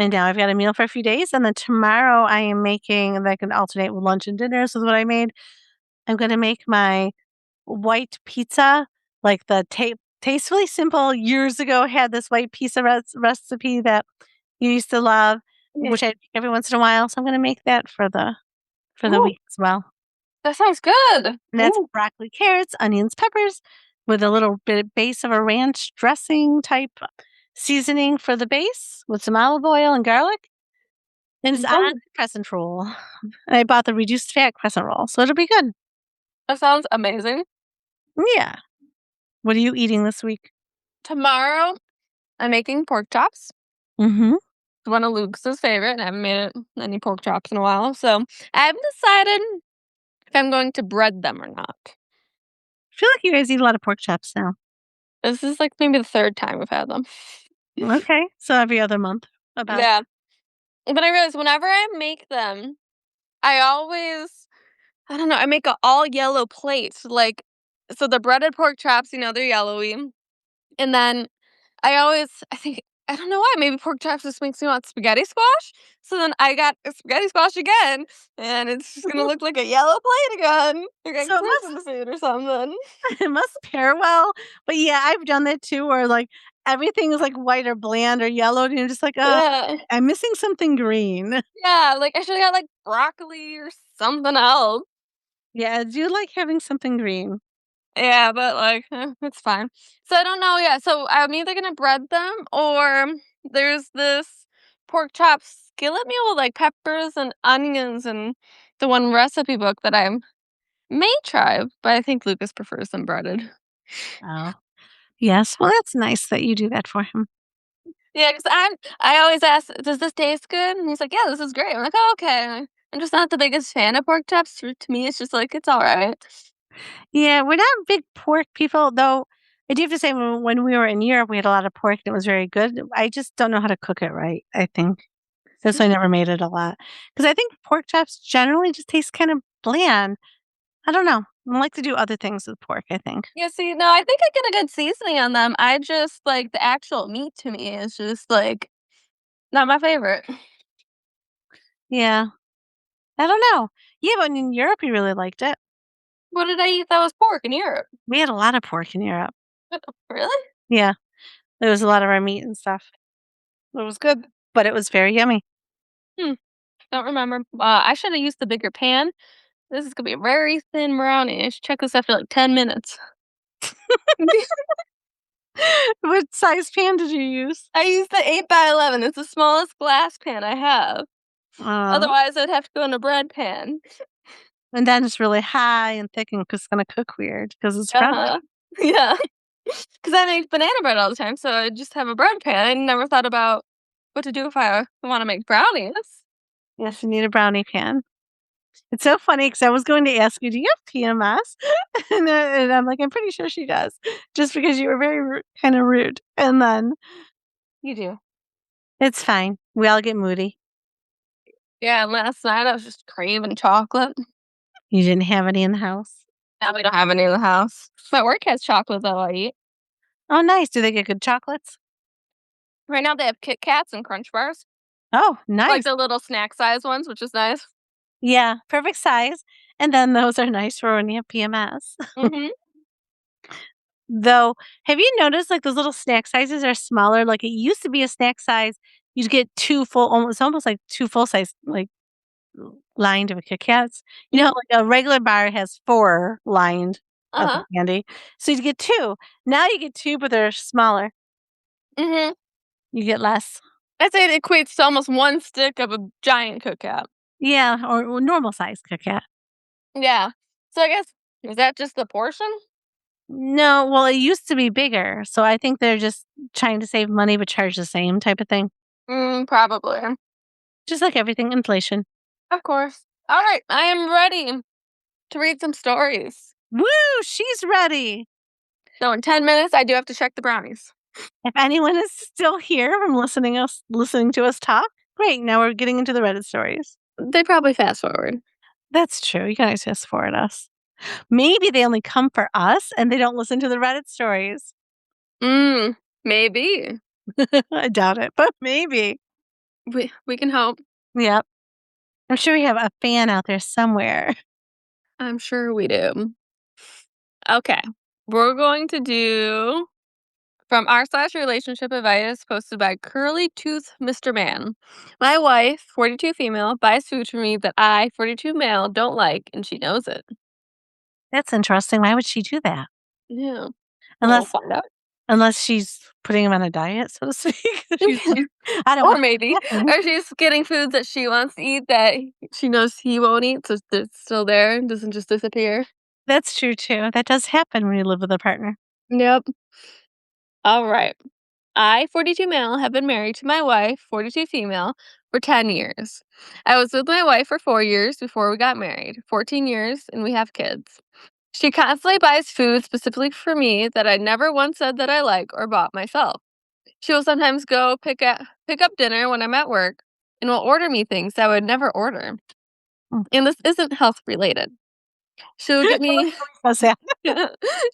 [SPEAKER 2] And now I've got a meal for a few days, and then tomorrow I am making and I can alternate with lunch and dinner. So what I made, I'm gonna make my white pizza, like the tastefully simple years ago had this white pizza recipe that you used to love,
[SPEAKER 1] Yeah.
[SPEAKER 2] which I make every once in a while. So I'm gonna make that for the
[SPEAKER 1] Ooh,
[SPEAKER 2] week as well.
[SPEAKER 1] that sounds good.
[SPEAKER 2] And that's
[SPEAKER 1] Ooh,
[SPEAKER 2] broccoli, carrots, onions, peppers, with a little bit of base of a ranch dressing type seasoning for the base with some olive oil and garlic. And it's on
[SPEAKER 1] oh,
[SPEAKER 2] a crescent roll. And I bought the reduced fat crescent roll, so it'll be good.
[SPEAKER 1] that sounds amazing.
[SPEAKER 2] Yeah. What are you eating this week?
[SPEAKER 1] Tomorrow, I'm making pork chops.
[SPEAKER 2] Mhm.
[SPEAKER 1] It's one of Luke's favorite, and I haven't made any pork chops in a while, so I haven't decided if I'm going to bread them or not.
[SPEAKER 2] I feel like you guys eat a lot of pork chops now.
[SPEAKER 1] This is, like, maybe the 3rd time we've had them.
[SPEAKER 2] Okay, so every other month about.
[SPEAKER 1] Yeah, but I realize whenever I make them, I always I don't know, I make a all yellow plate, like so the breaded pork chops, they're yellowy, and then I think I don't know why, maybe pork chops just makes me want spaghetti squash, so then I got a spaghetti squash again, and it's just gonna look like a yellow plate again, like
[SPEAKER 2] So
[SPEAKER 1] a Christmas food or something.
[SPEAKER 2] it must pair well, but yeah, I've done that too where, like, everything is, like, white or bland or yellow, and you're just like,
[SPEAKER 1] Yeah.
[SPEAKER 2] I'm missing something green."
[SPEAKER 1] Yeah, like, I should've got, like, broccoli or something else.
[SPEAKER 2] Yeah, I do like having something green.
[SPEAKER 1] Yeah, but, like, it's fine. So I don't know, yeah, so I'm either gonna bread them or there's this pork chop skillet meal with, like, peppers and onions and the one recipe book that I may try, but I think Lucas prefers them breaded.
[SPEAKER 2] Oh. Yes, well, that's nice that you do that for him.
[SPEAKER 1] Yeah, 'cause I always ask, "Does this taste good?" And he's like, "Yeah, this is great." I'm like, "Oh, okay." I'm just not the biggest fan of pork chops, to me, it's just like, it's alright.
[SPEAKER 2] Yeah, we're not big pork people, though I do have to say when we were in Europe, we had a lot of pork and it was very good. I just don't know how to cook it right, I think. That's why I never made it a lot. Because I think pork chops generally just taste kind of bland. I don't know. I like to do other things with pork, I think.
[SPEAKER 1] Yeah, see, no, I think I get a good seasoning on them, I just like, the actual meat to me is just, like, not my favorite.
[SPEAKER 2] Yeah. I don't know. Yeah, but in Europe, we really liked it.
[SPEAKER 1] What did I eat that was pork in Europe?
[SPEAKER 2] We had a lot of pork in Europe.
[SPEAKER 1] Really?
[SPEAKER 2] Yeah. There was a lot of our meat and stuff. It was good, but it was very yummy.
[SPEAKER 1] Hmm, don't remember. I shoulda used the bigger pan. This is gonna be a very thin brownie. I should check this after, like, 10 minutes.
[SPEAKER 2] What size pan did you use?
[SPEAKER 1] I used the 8 by 11, it's the smallest glass pan I have.
[SPEAKER 2] Oh.
[SPEAKER 1] Otherwise, I'd have to go in a bread pan.
[SPEAKER 2] And then it's really high and thick and it's gonna cook weird because it's bread.
[SPEAKER 1] Uh-huh. Yeah. 'Cause I make banana bread all the time, so I just have a bread pan. I never thought about what to do if I wanna make brownies.
[SPEAKER 2] Yes, you need a brownie pan. It's so funny because I was going to ask you, "Do you have PMS?" And I'm like, "I'm pretty sure she does," just because you were very kinda rude, and then
[SPEAKER 1] You do.
[SPEAKER 2] it's fine. We all get moody.
[SPEAKER 1] Yeah, and last night I was just craving chocolate.
[SPEAKER 2] You didn't have any in the house?
[SPEAKER 1] Now we don't have any in the house. My work has chocolate that I eat.
[SPEAKER 2] Oh, nice. Do they get good chocolates?
[SPEAKER 1] Right now they have Kit Kats and Crunch Bars,
[SPEAKER 2] Oh,
[SPEAKER 1] like
[SPEAKER 2] nice.
[SPEAKER 1] the little snack size ones, which is nice.
[SPEAKER 2] Yeah, perfect size, and then those are nice for when you have PMS.
[SPEAKER 1] Mhm.
[SPEAKER 2] Though, have you noticed, like, those little snack sizes are smaller? Like, it used to be a snack size, you'd get 2 full almost like 2 full size, like, lined of Kit Kats. You know,
[SPEAKER 1] Mhm.
[SPEAKER 2] like, a regular bar has 4 lined of the
[SPEAKER 1] Uh-huh.
[SPEAKER 2] candy, so you'd get 2. Now you get 2, but they're smaller.
[SPEAKER 1] Mhm.
[SPEAKER 2] You get less.
[SPEAKER 1] I'd say it equates to almost 1 stick of a giant Kit Kat.
[SPEAKER 2] Yeah, or normal size Kit Kat.
[SPEAKER 1] Yeah. So I guess is that just the portion?
[SPEAKER 2] No, well, it used to be bigger, so I think they're just trying to save money but charge the same type of thing.
[SPEAKER 1] Probably.
[SPEAKER 2] Just like everything, inflation.
[SPEAKER 1] Of course. Alright, I am ready to read some stories.
[SPEAKER 2] Woo! She's ready.
[SPEAKER 1] So in 10 minutes, I do have to check the brownies.
[SPEAKER 2] If anyone is still here from listening to us talk, great. Now we're getting into the Reddit stories.
[SPEAKER 1] They probably fast forward.
[SPEAKER 2] That's true. You can always fast forward us. Maybe they only come for us and they don't listen to the Reddit stories.
[SPEAKER 1] Mm, maybe.
[SPEAKER 2] I doubt it, but maybe.
[SPEAKER 1] We can hope.
[SPEAKER 2] Yep. I'm sure we have a fan out there somewhere.
[SPEAKER 1] I'm sure we do. Okay. We're going to do from r/relationship advice posted by Curly Tooth Mr. Man. My wife, 42 female, buys food for me that I, 42 male, don't like, and she knows it.
[SPEAKER 2] That's interesting. Why would she do that?
[SPEAKER 1] Yeah. We'll
[SPEAKER 2] Unless
[SPEAKER 1] find out.
[SPEAKER 2] unless she's putting him on a diet, so to speak. She's like, I don't
[SPEAKER 1] Or
[SPEAKER 2] want
[SPEAKER 1] maybe.
[SPEAKER 2] nothing.
[SPEAKER 1] Or she's getting foods that she wants to eat that she knows he won't eat, so it's still there and doesn't just disappear.
[SPEAKER 2] That's true too. That does happen when you live with a partner.
[SPEAKER 1] Yep. All right. I, 42 male, have been married to my wife, 42 female, for 10 years. I was with my wife for 4 years before we got married, 14 years, and we have kids. She constantly buys food specifically for me that I never once said that I like or bought myself. She will sometimes go pick up dinner when I'm at work and will order me things that I would never order.
[SPEAKER 2] Mm.
[SPEAKER 1] And this isn't health related. She'll get me
[SPEAKER 2] How's that?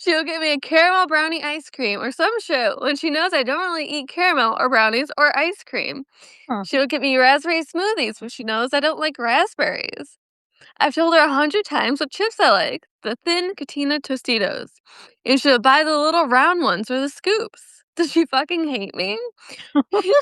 [SPEAKER 1] she'll get me a caramel brownie ice cream or some shit when she knows I don't really eat caramel or brownies or ice cream.
[SPEAKER 2] Huh.
[SPEAKER 1] She'll get me raspberry smoothies when she knows I don't like raspberries. I've told her 100 times what chips I like, the thin Katina Tostitos. And she'll buy the little round ones or the scoops. Does she fucking hate me?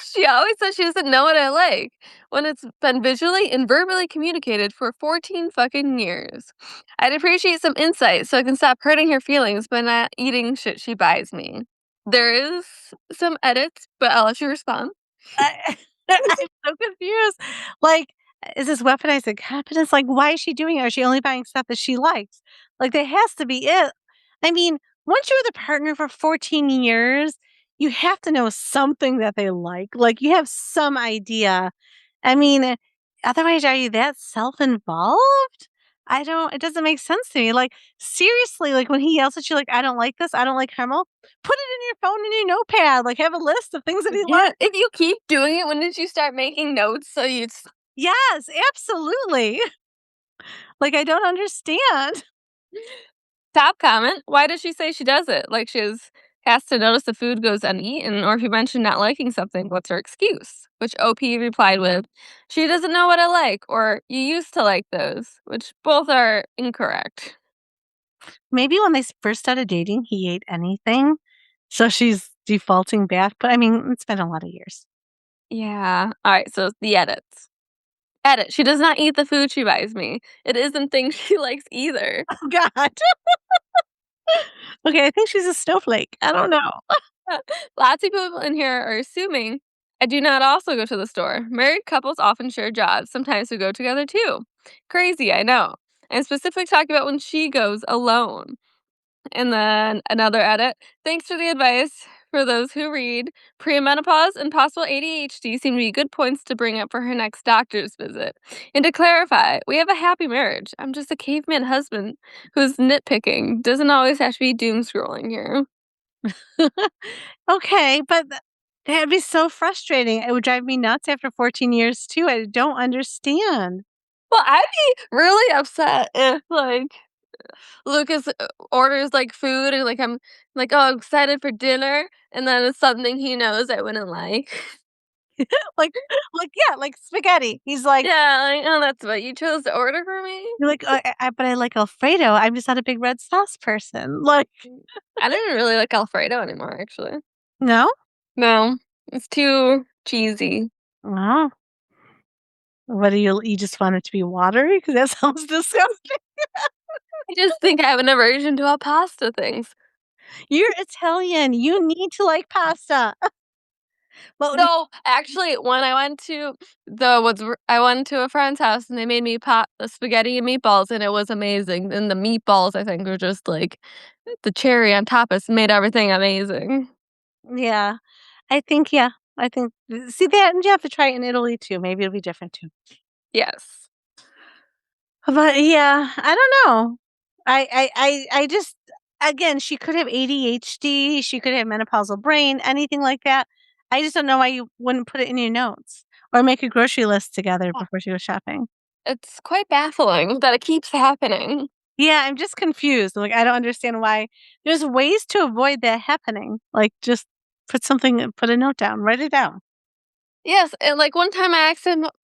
[SPEAKER 1] She always says she doesn't know what I like when it's been visually and verbally communicated for 14 fucking years. I'd appreciate some insight so I can stop hurting her feelings by not eating shit she buys me. There is some edits, but I'll let you respond.
[SPEAKER 2] I I'm so confused. Like, is this weaponized incompetence? Like, why is she doing it? Or is she only buying stuff that she likes? Like, that has to be it. I mean, once you're the partner for 14 years, you have to know something that they like. Like, you have some idea. I mean, otherwise, are you that self-involved? It doesn't make sense to me. Like, seriously, like when he yells at you, like, I don't like this, I don't like caramel, put it in your phone in your notepad. Like, have a list of things that he
[SPEAKER 1] Yeah,
[SPEAKER 2] likes.
[SPEAKER 1] if you keep doing it, when did you start making notes so you
[SPEAKER 2] Yes, absolutely. Like, I don't understand.
[SPEAKER 1] top comment? Why does she say she does it? Like has to notice the food goes uneaten, or if you mention not liking something, what's her excuse? Which OP replied with, "She doesn't know what I like," or "You used to like those," which both are incorrect.
[SPEAKER 2] Maybe when they first started dating, he ate anything. So she's defaulting back. But I mean, it's been a lot of years.
[SPEAKER 1] Yeah. All right. So the edits. Edit. She does not eat the food she buys me. It isn't things she likes either.
[SPEAKER 2] Oh, God. Okay, I think she's a snowflake. I don't know.
[SPEAKER 1] Lots of people in here are assuming I do not also go to the store. Married couples often share jobs. Sometimes we go together too. Crazy, I know. I'm specifically talking about when she goes alone. And then another edit. Thanks for the advice. For those who read, premenopause and possible ADHD seem to be good points to bring up for her next doctor's visit. And to clarify, we have a happy marriage. I'm just a caveman husband who's nitpicking. Doesn't always have to be doom scrolling here.
[SPEAKER 2] Okay, but that'd be so frustrating. It would drive me nuts after 14 years too. I don't understand.
[SPEAKER 1] Well, I'd be really upset if Lucas orders like food and like I'm like, oh, excited for dinner, and then it's something he knows I wouldn't like.
[SPEAKER 2] Like yeah, like spaghetti. He's like,
[SPEAKER 1] Yeah, like, oh, that's what you chose to order for me?
[SPEAKER 2] you're like, but I like Alfredo. I'm just not a big red sauce person. Like,
[SPEAKER 1] I didn't really like Alfredo anymore, actually.
[SPEAKER 2] no?
[SPEAKER 1] No, it's too cheesy.
[SPEAKER 2] Wow. What do you just want it to be watery? Because that sounds disgusting.
[SPEAKER 1] I just think I have an aversion to all pasta things.
[SPEAKER 2] You're Italian. You need to like pasta. Well,
[SPEAKER 1] No, actually, when I went to I went to a friend's house and they made me spaghetti and meatballs, and it was amazing. And the meatballs, I think, were just like the cherry on top. It's made everything amazing.
[SPEAKER 2] yeah. Yeah. I think see that and you have to try it in Italy too. Maybe it'll be different too.
[SPEAKER 1] Yes.
[SPEAKER 2] But yeah, I don't know. I just again, she could have ADHD, she could have menopausal brain, anything like that. I just don't know why you wouldn't put it in your notes or make a grocery list together before she goes shopping.
[SPEAKER 1] It's quite baffling that it keeps happening.
[SPEAKER 2] Yeah, I'm just confused. Like I don't understand why there's ways to avoid that happening. Like just put a note down, write it down.
[SPEAKER 1] Yes, and, like, one time I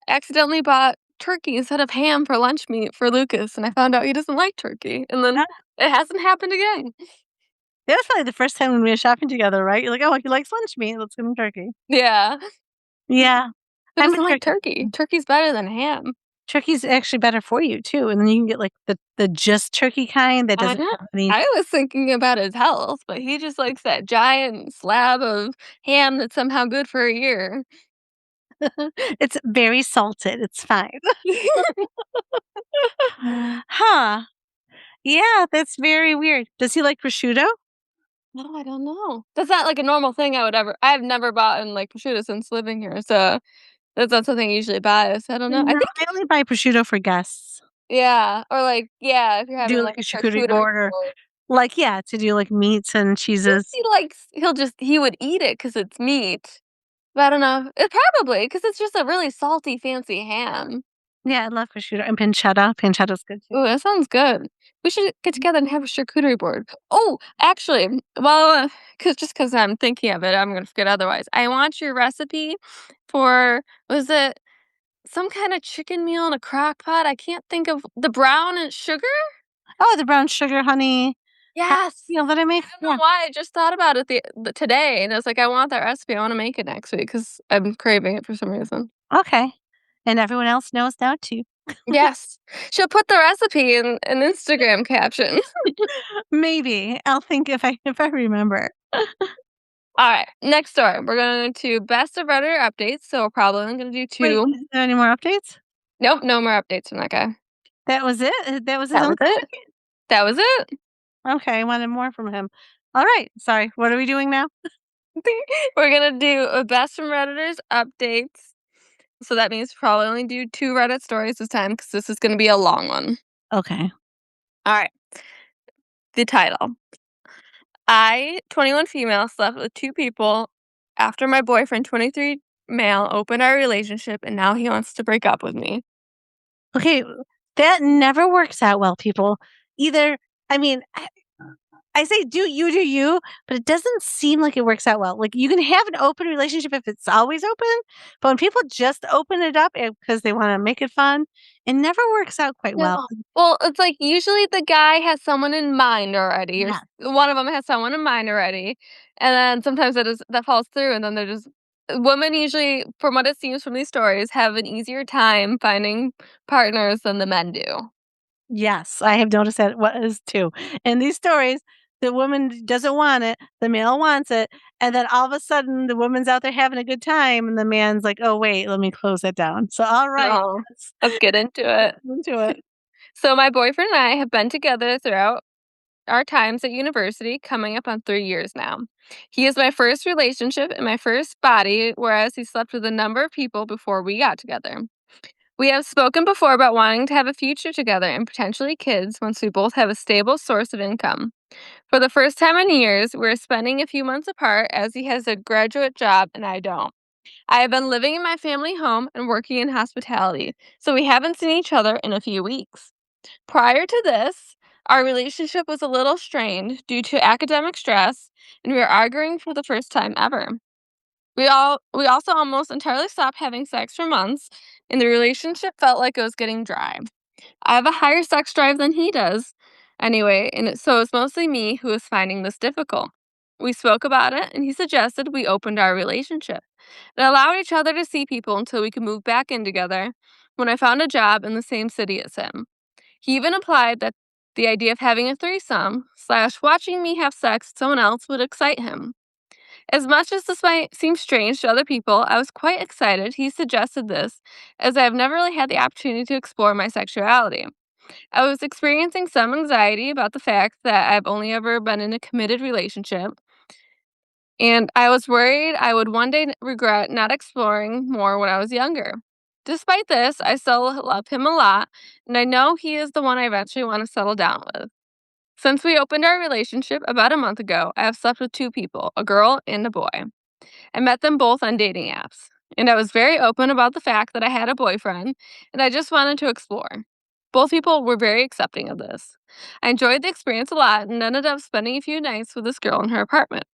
[SPEAKER 1] accidentally bought turkey instead of ham for lunch meat for Lucas, and I found out he doesn't like turkey, and then
[SPEAKER 2] Uh,
[SPEAKER 1] it hasn't happened again.
[SPEAKER 2] That was probably the first time when we were shopping together, right? You're like, "Oh, he likes lunch meat. Let's get him turkey."
[SPEAKER 1] Yeah.
[SPEAKER 2] Yeah.
[SPEAKER 1] Who
[SPEAKER 2] I'm a
[SPEAKER 1] doesn't like
[SPEAKER 2] turkey.
[SPEAKER 1] turkey? Turkey's better than ham.
[SPEAKER 2] Turkey's actually better for you too, and then you can get, like, the just turkey kind that
[SPEAKER 1] I
[SPEAKER 2] doesn't
[SPEAKER 1] know.
[SPEAKER 2] have any.
[SPEAKER 1] I was thinking about his health, but he just likes that giant slab of ham that's somehow good for a year.
[SPEAKER 2] It's very salted, it's fine. Huh. Yeah, that's very weird. Does he like prosciutto?
[SPEAKER 1] No, I don't know. That's not, like, a normal thing I've never bought in, like, prosciutto since living here, so that's not something I usually buy, so I don't know. I
[SPEAKER 2] No,
[SPEAKER 1] think
[SPEAKER 2] I only buy prosciutto for guests.
[SPEAKER 1] yeah, or, like yeah, if you're
[SPEAKER 2] Do,
[SPEAKER 1] having,
[SPEAKER 2] like,
[SPEAKER 1] like,
[SPEAKER 2] a
[SPEAKER 1] a
[SPEAKER 2] charcuterie
[SPEAKER 1] charcuterie
[SPEAKER 2] board or
[SPEAKER 1] board.
[SPEAKER 2] like, yeah, to do, like, meats and cheeses.
[SPEAKER 1] He would eat it because it's meat, but I don't know. It probably because it's just a really salty, fancy ham.
[SPEAKER 2] Yeah, I love prosciutto and pancetta. Pancetta's good too.
[SPEAKER 1] Ooh, that sounds good. We should get together and have a charcuterie board. Oh, actually, well, because I'm thinking of it, I'm gonna forget otherwise. I want your recipe for was it some kinda chicken meal in a crock pot? I can't think of the brown and sugar?
[SPEAKER 2] Oh, the brown sugar honey
[SPEAKER 1] Yes.
[SPEAKER 2] meal that I
[SPEAKER 1] I
[SPEAKER 2] make?
[SPEAKER 1] don't know
[SPEAKER 2] Yeah.
[SPEAKER 1] why, I just thought about it today, and I was like, "I want that recipe, I wanna make it next week because 'cause I'm craving it for some reason."
[SPEAKER 2] Okay. And everyone else knows now too.
[SPEAKER 1] Yes. She'll put the recipe in an Instagram caption.
[SPEAKER 2] Maybe. I'll think if I remember.
[SPEAKER 1] Alright, next story. We're going to best of Reddit updates, so we're probably only gonna do
[SPEAKER 2] Wait,
[SPEAKER 1] 2.
[SPEAKER 2] is there any more updates?
[SPEAKER 1] Nope, no more updates from that guy.
[SPEAKER 2] That was it? That was his
[SPEAKER 1] That
[SPEAKER 2] only
[SPEAKER 1] was it. That was it.
[SPEAKER 2] Okay, I wanted more from him. Alright, sorry, what are we doing now?
[SPEAKER 1] We're gonna do a best from Redditors updates, so that means probably only do 2 Reddit stories this time because this is gonna be a long one.
[SPEAKER 2] Okay.
[SPEAKER 1] Alright, the title. I, 21 female, slept with 2 people after my boyfriend, 23 male, opened our relationship, and now he wants to break up with me.
[SPEAKER 2] Okay, that never works out well, people. Either I mean, I say do you, but it doesn't seem like it works out well. Like, you can have an open relationship if it's always open, but when people just open it up, because they wanna make it fun, it never works out quite well.
[SPEAKER 1] No. Well, it's like usually the guy has someone in mind already, or
[SPEAKER 2] Yeah.
[SPEAKER 1] one of them has someone in mind already, and then sometimes that falls through, and then they're just women usually, from what it seems from these stories, have an easier time finding partners than the men do.
[SPEAKER 2] Yes, I have noticed that was too. In these stories, the woman doesn't want it, the male wants it, and then all of a sudden the woman's out there having a good time and the man's like, "Oh wait, let me close that down." So all right,
[SPEAKER 1] Oh, let's get into it.
[SPEAKER 2] let's into it.
[SPEAKER 1] So my boyfriend and I have been together throughout our times at university coming up on 3 years now. He is my first relationship and my first body, whereas he slept with a number of people before we got together. We have spoken before about wanting to have a future together and potentially kids once we both have a stable source of income. For the first time in years, we're spending a few months apart as he has a graduate job and I don't. I have been living in my family home and working in hospitality, so we haven't seen each other in a few weeks. Prior to this, our relationship was a little strained due to academic stress, and we were arguing for the first time ever. We also almost entirely stopped having sex for months, and the relationship felt like it was getting dry. I have a higher sex drive than he does, anyway, so it's mostly me who is finding this difficult. We spoke about it, and he suggested we opened our relationship and allowed each other to see people until we could move back in together when I found a job in the same city as him. He even implied that the idea of having a threesome slash watching me have sex with someone else would excite him. As much as this might seem strange to other people, I was quite excited he suggested this, as I have never really had the opportunity to explore my sexuality. I was experiencing some anxiety about the fact that I've only ever been in a committed relationship, and I was worried I would one day regret not exploring more when I was younger. Despite this, I still love him a lot, and I know he is the one I eventually want to settle down with. Since we opened our relationship about a month ago, I have slept with two people, a girl and a boy. I met them both on dating apps, and I was very open about the fact that I had a boyfriend and I just wanted to explore. Both people were very accepting of this. I enjoyed the experience a lot and ended up spending a few nights with this girl in her apartment.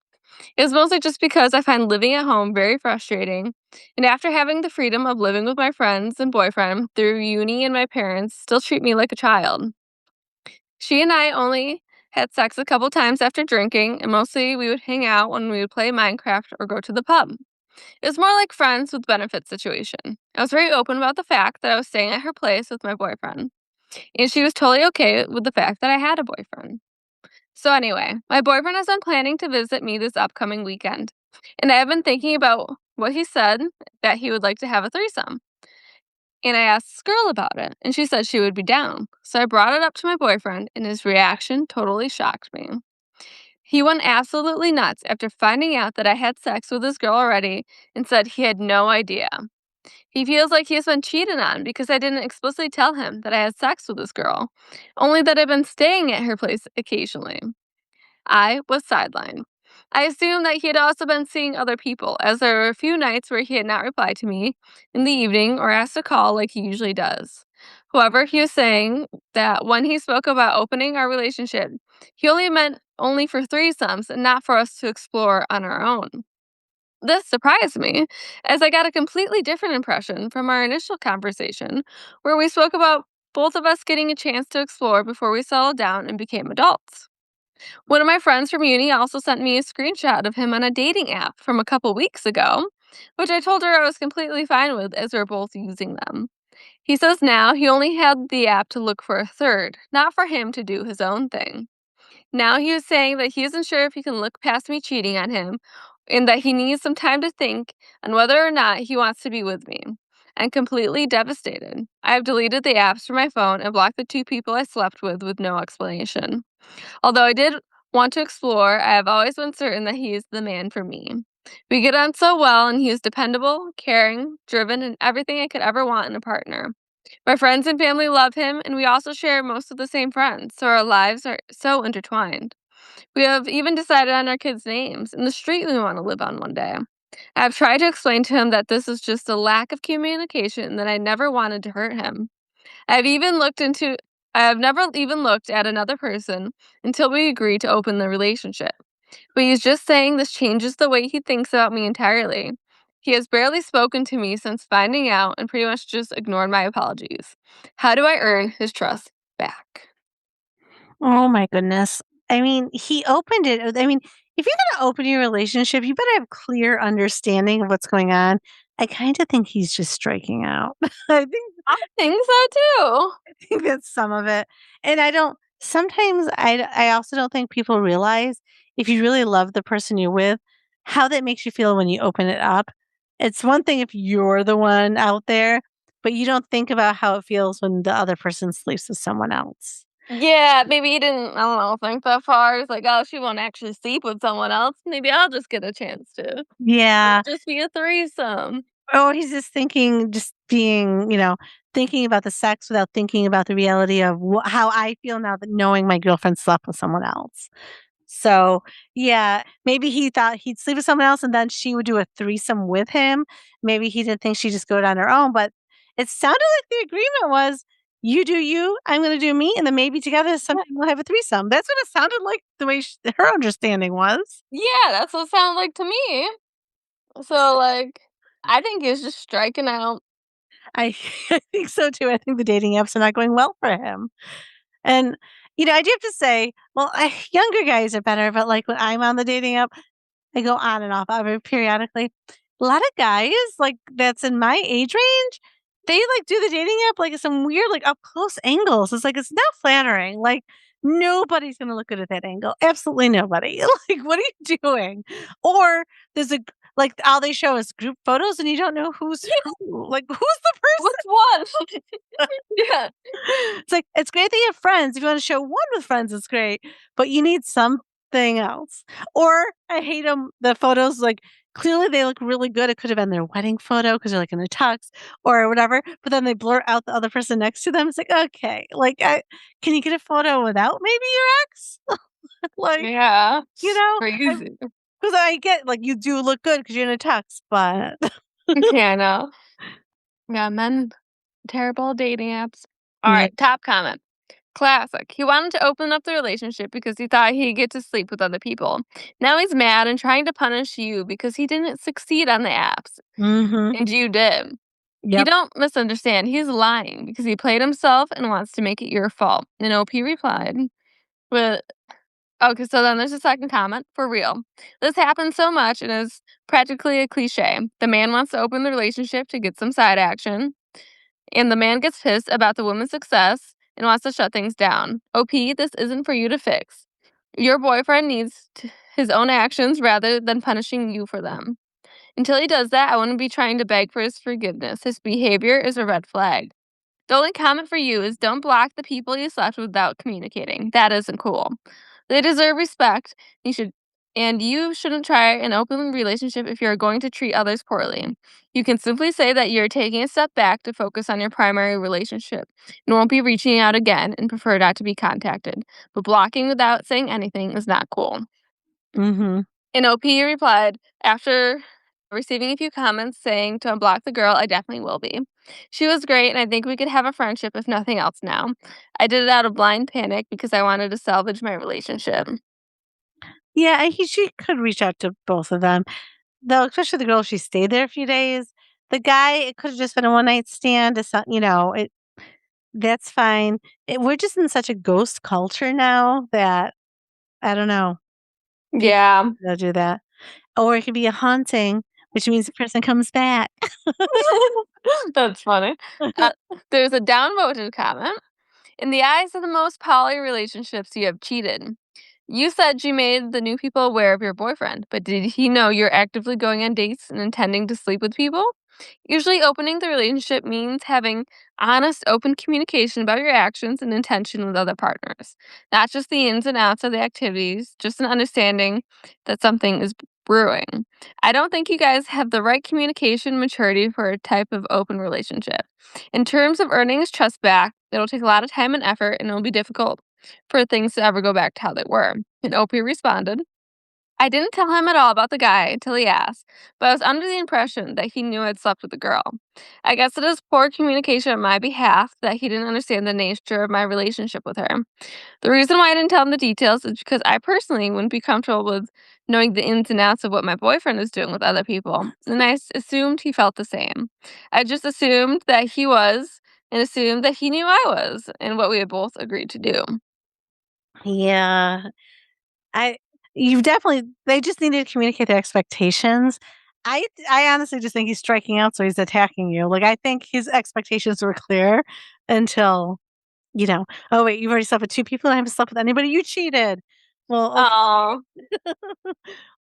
[SPEAKER 1] It was mostly just because I find living at home very frustrating, and after having the freedom of living with my friends and boyfriend through uni and my parents still treat me like a child. She and I only had sex a couple times after drinking, and mostly we would hang out when we would play Minecraft or go to the pub. It was more like friends with benefits situation. I was very open about the fact that I was staying at her place with my boyfriend, and she was totally okay with the fact that I had a boyfriend. So anyway, my boyfriend has been planning to visit me this upcoming weekend, and I have been thinking about what he said that he would like to have a threesome. And I asked this girl about it, and she said she would be down. So I brought it up to my boyfriend, and his reaction totally shocked me. He went absolutely nuts after finding out that I had sex with this girl already and said he had no idea. He feels like he has been cheated on because I didn't explicitly tell him that I had sex with this girl, only that I've been staying at her place occasionally. I was sidelined. I assumed that he had also been seeing other people, as there were a few nights where he had not replied to me in the evening or asked to call like he usually does. However, he was saying that when he spoke about opening our relationship, he only meant only for threesomes and not for us to explore on our own. This surprised me, as I got a completely different impression from our initial conversation, where we spoke about both of us getting a chance to explore before we settled down and became adults. One of my friends from uni also sent me a screenshot of him on a dating app from a couple weeks ago, which I told her I was completely fine with as we're both using them. He says now he only had the app to look for a third, not for him to do his own thing. Now he is saying that he isn't sure if he can look past me cheating on him and that he needs some time to think on whether or not he wants to be with me. I'm completely devastated. I have deleted the apps from my phone and blocked the two people I slept with no explanation. Although I did want to explore, I have always been certain that he is the man for me. We get on so well, and he is dependable, caring, driven, and everything I could ever want in a partner. My friends and family love him, and we also share most of the same friends, so our lives are so intertwined. We have even decided on our kids' names and the street we want to live on one day. I have tried to explain to him that this is just a lack of communication and that I never wanted to hurt him. I've even looked into I have never even looked at another person until we agreed to open the relationship. But he's just saying this changes the way he thinks about me entirely. He has barely spoken to me since finding out and pretty much just ignored my apologies. How do I earn his trust back?
[SPEAKER 2] Oh my goodness. I mean, he opened it. I mean, if you're going to open your relationship, you better have clear understanding of what's going on. I kind of think he's just striking out.
[SPEAKER 1] I think so too.
[SPEAKER 2] I think that's some of it. And sometimes I also don't think people realize if you really love the person you're with, how that makes you feel when you open it up. It's one thing if you're the one out there, but you don't think about how it feels when the other person sleeps with someone else.
[SPEAKER 1] Yeah, maybe he didn't, I don't know, think that far. He's like, "Oh, she won't actually sleep with someone else. Maybe I'll just get a chance to.
[SPEAKER 2] Yeah.
[SPEAKER 1] It'll just be a threesome."
[SPEAKER 2] Oh, he's just thinking, just being, thinking about the sex without thinking about the reality of how I feel now that knowing my girlfriend slept with someone else. So, yeah, maybe he thought he'd sleep with someone else and then she would do a threesome with him. Maybe he didn't think she'd just go it on her own, but it sounded like the agreement was you do you, I'm going to do me, and then maybe together sometime we'll have a threesome. That's what it sounded like the way her understanding was.
[SPEAKER 1] Yeah, that's what it sounded like to me. So, like, I think he was just striking out.
[SPEAKER 2] I, I think so too. I think the dating apps are not going well for him. And, I do have to say, well, younger guys are better, but like when I'm on the dating app, I go on and off of it periodically. A lot of guys, like, that's in my age range, they, like, do the dating app, like, some weird, like, up close angles. It's like, it's not flattering. Like, nobody's gonna look good at that angle. Absolutely nobody. Like, what are you doing? Or there's like, all they show is group photos and you don't know who's who. Like, who's the
[SPEAKER 1] Which
[SPEAKER 2] person?
[SPEAKER 1] one? Yeah.
[SPEAKER 2] It's like, it's great that you have friends. If you wanna show one with friends, it's great, but you need something else. Or I hate them. The photos, like, clearly they look really good. It could have been their wedding photo because 'cause they're, like, in a tux or whatever, but then they blur out the other person next to them. It's like, "Okay, like, can you get a photo without maybe your ex?" Like,
[SPEAKER 1] Yeah.
[SPEAKER 2] you know,
[SPEAKER 1] Crazy.
[SPEAKER 2] because I get, like, you do look good because 'cause you're in a tux, but
[SPEAKER 1] Yeah, I know. Yeah, men, terrible at dating apps.
[SPEAKER 2] yeah.
[SPEAKER 1] Alright, top comment. Classic. He wanted to open up the relationship because he thought he'd get to sleep with other people. Now he's mad and trying to punish you because he didn't succeed on the apps,
[SPEAKER 2] Mhm.
[SPEAKER 1] and you did. You
[SPEAKER 2] Yep.
[SPEAKER 1] don't misunderstand. He's lying because he played himself and wants to make it your fault. And OP replied, with okay, so then there's a second comment. For real. This happens so much and is practically a cliche. The man wants to open the relationship to get some side action, and the man gets pissed about the woman's success and wants to shut things down. OP, this isn't for you to fix. Your boyfriend needs his own actions rather than punishing you for them. Until he does that, I wouldn't be trying to beg for his forgiveness. His behavior is a red flag. The only comment for you is don't block the people you slept with without communicating. That isn't cool. They deserve respect. You should and you shouldn't try an open relationship if you're going to treat others poorly. You can simply say that you're taking a step back to focus on your primary relationship and won't be reaching out again and prefer not to be contacted. But blocking without saying anything is not cool.
[SPEAKER 2] Mhm.
[SPEAKER 1] And OP replied, after receiving a few comments saying to unblock the girl, I definitely will be. She was great, and I think we could have a friendship if nothing else now. I did it out of blind panic because I wanted to salvage my relationship.
[SPEAKER 2] Yeah, she could reach out to both of them, though, especially the girl, if she stayed there a few days. The guy, it could have just been a one night stand. It's not, that's fine. We're just in such a ghost culture now that I don't know. People
[SPEAKER 1] Yeah.
[SPEAKER 2] do that, or it could be a haunting, which means the person comes back.
[SPEAKER 1] That's funny. Uh, there's a downvoted comment. In the eyes of the most poly relationships, you have cheated. You said you made the new people aware of your boyfriend, but did he know you're actively going on dates and intending to sleep with people? Usually, opening the relationship means having honest, open communication about your actions and intention with other partners, not just the ins and outs of the activities, just an understanding that something is brewing. I don't think you guys have the right communication maturity for a type of open relationship. In terms of earning his trust back, it'll take a lot of time and effort, and it'll be difficult for things to ever go back to how they were. And Opie responded, I didn't tell him at all about the guy until he asked, but I was under the impression that he knew I'd slept with the girl. I guess it is poor communication on my behalf that he didn't understand the nature of my relationship with her. The reason why I didn't tell him the details is because I personally wouldn't be comfortable with knowing the ins and outs of what my boyfriend is doing with other people, and I assumed he felt the same. I just assumed that he was, and assumed that he knew I was, and what we had both agreed to do.
[SPEAKER 2] Yeah, I you definitely they just needed to communicate their expectations. I honestly just think he's striking out, so he's attacking you. Like, I think his expectations were clear until, "Oh, wait, you've already slept with 2 people and I haven't slept with anybody? You cheated." Well, okay.
[SPEAKER 1] Oh,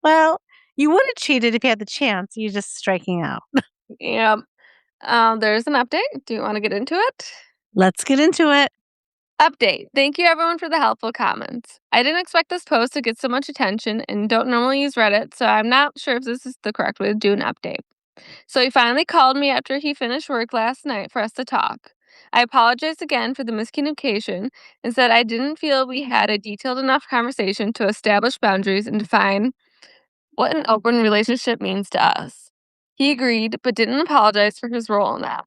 [SPEAKER 2] Well, you would have cheated if you had the chance. You're just striking out.
[SPEAKER 1] yeah. There's an update. Do you want to get into it?
[SPEAKER 2] Let's get into it.
[SPEAKER 1] Update. Thank you everyone for the helpful comments. I didn't expect this post to get so much attention and don't normally use Reddit, so I'm not sure if this is the correct way to do an update. So he finally called me after he finished work last night for us to talk. I apologized again for the miscommunication and said I didn't feel we had a detailed enough conversation to establish boundaries and define what an open relationship means to us. He agreed, but didn't apologize for his role in that.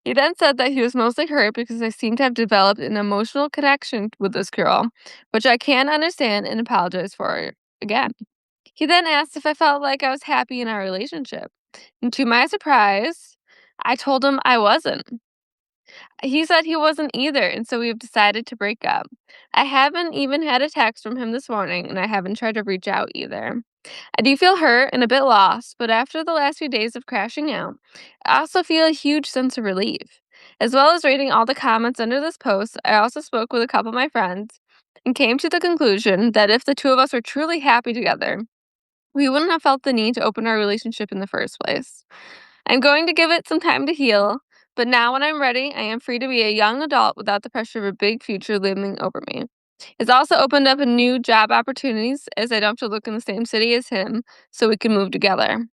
[SPEAKER 1] He then said that he was mostly hurt because I seem to have developed an emotional connection with this girl, which I can understand and apologize for again. He then asked if I felt like I was happy in our relationship. And to my surprise, I told him I wasn't. He said he wasn't either, and so we have decided to break up. I haven't even had a text from him this morning, and I haven't tried to reach out either. I do feel hurt and a bit lost, but after the last few days of crashing out, I also feel a huge sense of relief. As well as reading all the comments under this post, I also spoke with a couple of my friends and came to the conclusion that if the two of us were truly happy together, we wouldn't have felt the need to open our relationship in the first place. I'm going to give it some time to heal, but now when I'm ready, I am free to be a young adult without the pressure of a big future looming over me. It's also opened up a new job opportunities as I don't have to look in the same city as him, so we can move together.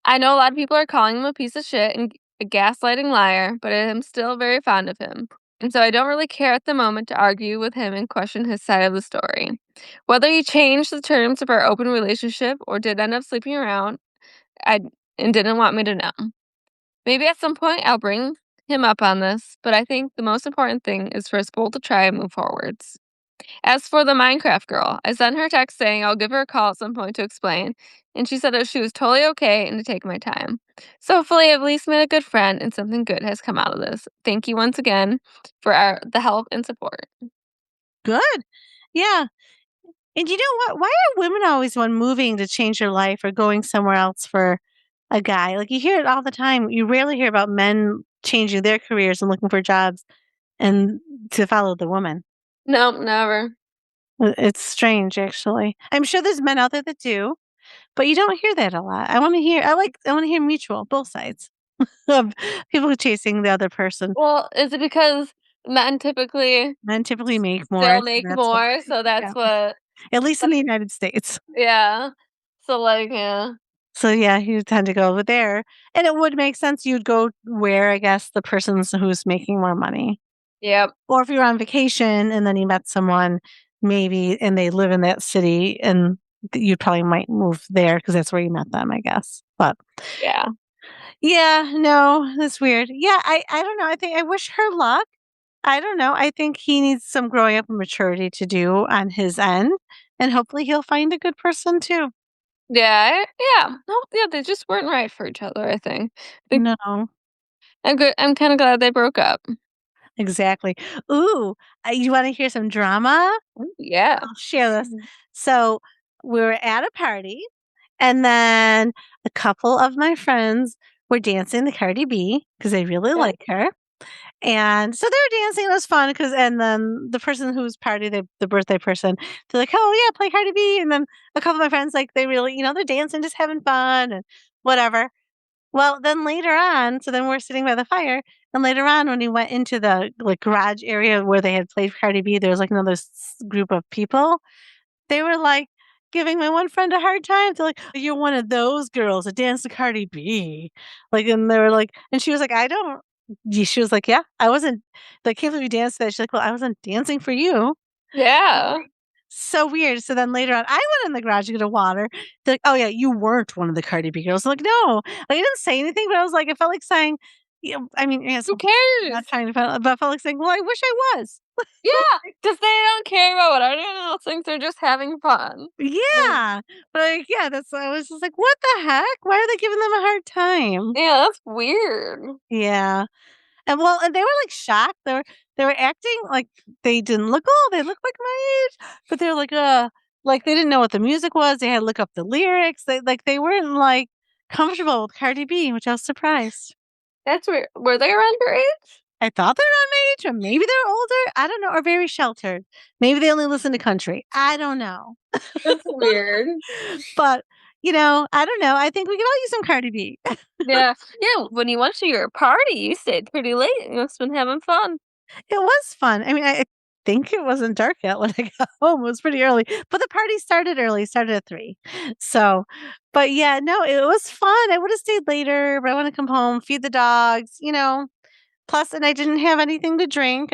[SPEAKER 1] I know a lot of people are calling him a piece of shit and a gaslighting liar, but I am still very fond of him. And so I don't really care at the moment to argue with him and question his side of the story. Whether he changed the terms of our open relationship or did end up sleeping around, I and didn't want me to know. Maybe at some point I'll bring him up on this, but I think the most important thing is for us both to try and move forwards. As for the Minecraft girl, I sent her a text saying I'll give her a call at some point to explain, and she said that she was totally okay and to take my time. So hopefully I've at least made a good friend and something good has come out of this. Thank you once again for the help and support.
[SPEAKER 2] Good. Yeah. And you know what? Why are women always one moving to change their life or going somewhere else for a guy? Like you hear it all the time. You rarely hear about men changing their careers and looking for jobs and to follow the woman.
[SPEAKER 1] Nope, never.
[SPEAKER 2] It's strange, actually. I'm sure there's men out there that do, but you don't hear that a lot. I want to hear mutual, both sides of people chasing the other person.
[SPEAKER 1] Well, is it because men typically
[SPEAKER 2] Men typically make more.
[SPEAKER 1] still
[SPEAKER 2] So
[SPEAKER 1] make
[SPEAKER 2] that's what,
[SPEAKER 1] more, so
[SPEAKER 2] yeah,
[SPEAKER 1] that's what
[SPEAKER 2] at least in the United States.
[SPEAKER 1] yeah. So, like, yeah.
[SPEAKER 2] So yeah, you tend to go over there. And it would make sense you'd go where I guess the person's who's making more money.
[SPEAKER 1] Yep.
[SPEAKER 2] Or if you're on vacation and then you met someone maybe and they live in that city and you probably might move there because that's where you met them, I guess. But
[SPEAKER 1] Yeah.
[SPEAKER 2] yeah, no, that's weird. Yeah, I don't know. I think I wish her luck. I don't know. I think he needs some growing up and maturity to do on his end, and hopefully he'll find a good person too.
[SPEAKER 1] Yeah, yeah. No, yeah, they just weren't right for each other, I think. Think
[SPEAKER 2] No.
[SPEAKER 1] I'm kinda glad they broke up.
[SPEAKER 2] Exactly. Ooh, you wanna hear some drama?
[SPEAKER 1] Ooh, yeah.
[SPEAKER 2] I'll share this.
[SPEAKER 1] Mhm.
[SPEAKER 2] So, we were at a party, and then a couple of my friends were dancing to Cardi B because they really
[SPEAKER 1] Okay.
[SPEAKER 2] like her, and so they were dancing, it was fun because, and then the person whose party the birthday person, they're like, "Oh, yeah, play Cardi B," and then a couple of my friends, like, they really they're dancing, just having fun and whatever. Well, then later on, so then we're sitting by the fire, and later on when we went into the, like, garage area where they had played Cardi B, there was, like, another group of people. They were, like, giving my one friend a hard time. They're like, "You're one of those girls that dance to Cardi B." Like, and they were like, and she was like, "I don't." She was like, "Yeah, I wasn't, like, can't believe you danced to that." She's like, "Well, I wasn't dancing for you."
[SPEAKER 1] Yeah.
[SPEAKER 2] So weird. So then later on, I went in the garage to get a water. They're like, "Oh, yeah, you weren't one of the Cardi B girls." I'm like, "No." Like, I didn't say anything, but I was like, I felt like saying, I mean, yeah,
[SPEAKER 1] Who
[SPEAKER 2] so not
[SPEAKER 1] cares?
[SPEAKER 2] trying to, but I felt like saying, "Well, I wish I was."
[SPEAKER 1] Yeah, because they don't care about what anyone else thinks, they're just having fun. Like,
[SPEAKER 2] Yeah. But, like, yeah, that's I was just like, "What the heck? Why are they giving them a hard time?"
[SPEAKER 1] yeah, that's weird.
[SPEAKER 2] Yeah. And well, and they were, like, shocked. They were acting like they didn't look old. They looked like my age, but they were like, they didn't know what the music was. They had to look up the lyrics. They weren't, like, comfortable with Cardi B, which I was surprised.
[SPEAKER 1] That's weird. Were they around your age?
[SPEAKER 2] I thought they were on my age, or maybe they're older. I don't know, or very sheltered. Maybe they only listen to country. I don't know.
[SPEAKER 1] That's weird.
[SPEAKER 2] But, I don't know. I think we could all use some Cardi B.
[SPEAKER 1] Yeah. Yeah, when you went to your party, you stayed pretty late. You must've been having fun.
[SPEAKER 2] It was fun. I mean, think it wasn't dark yet when I got home. It was pretty early, but the party started early, started at 3. So, but yeah, no, it was fun. I would have stayed later, but I want to come home, feed the dogs, plus, and I didn't have anything to drink.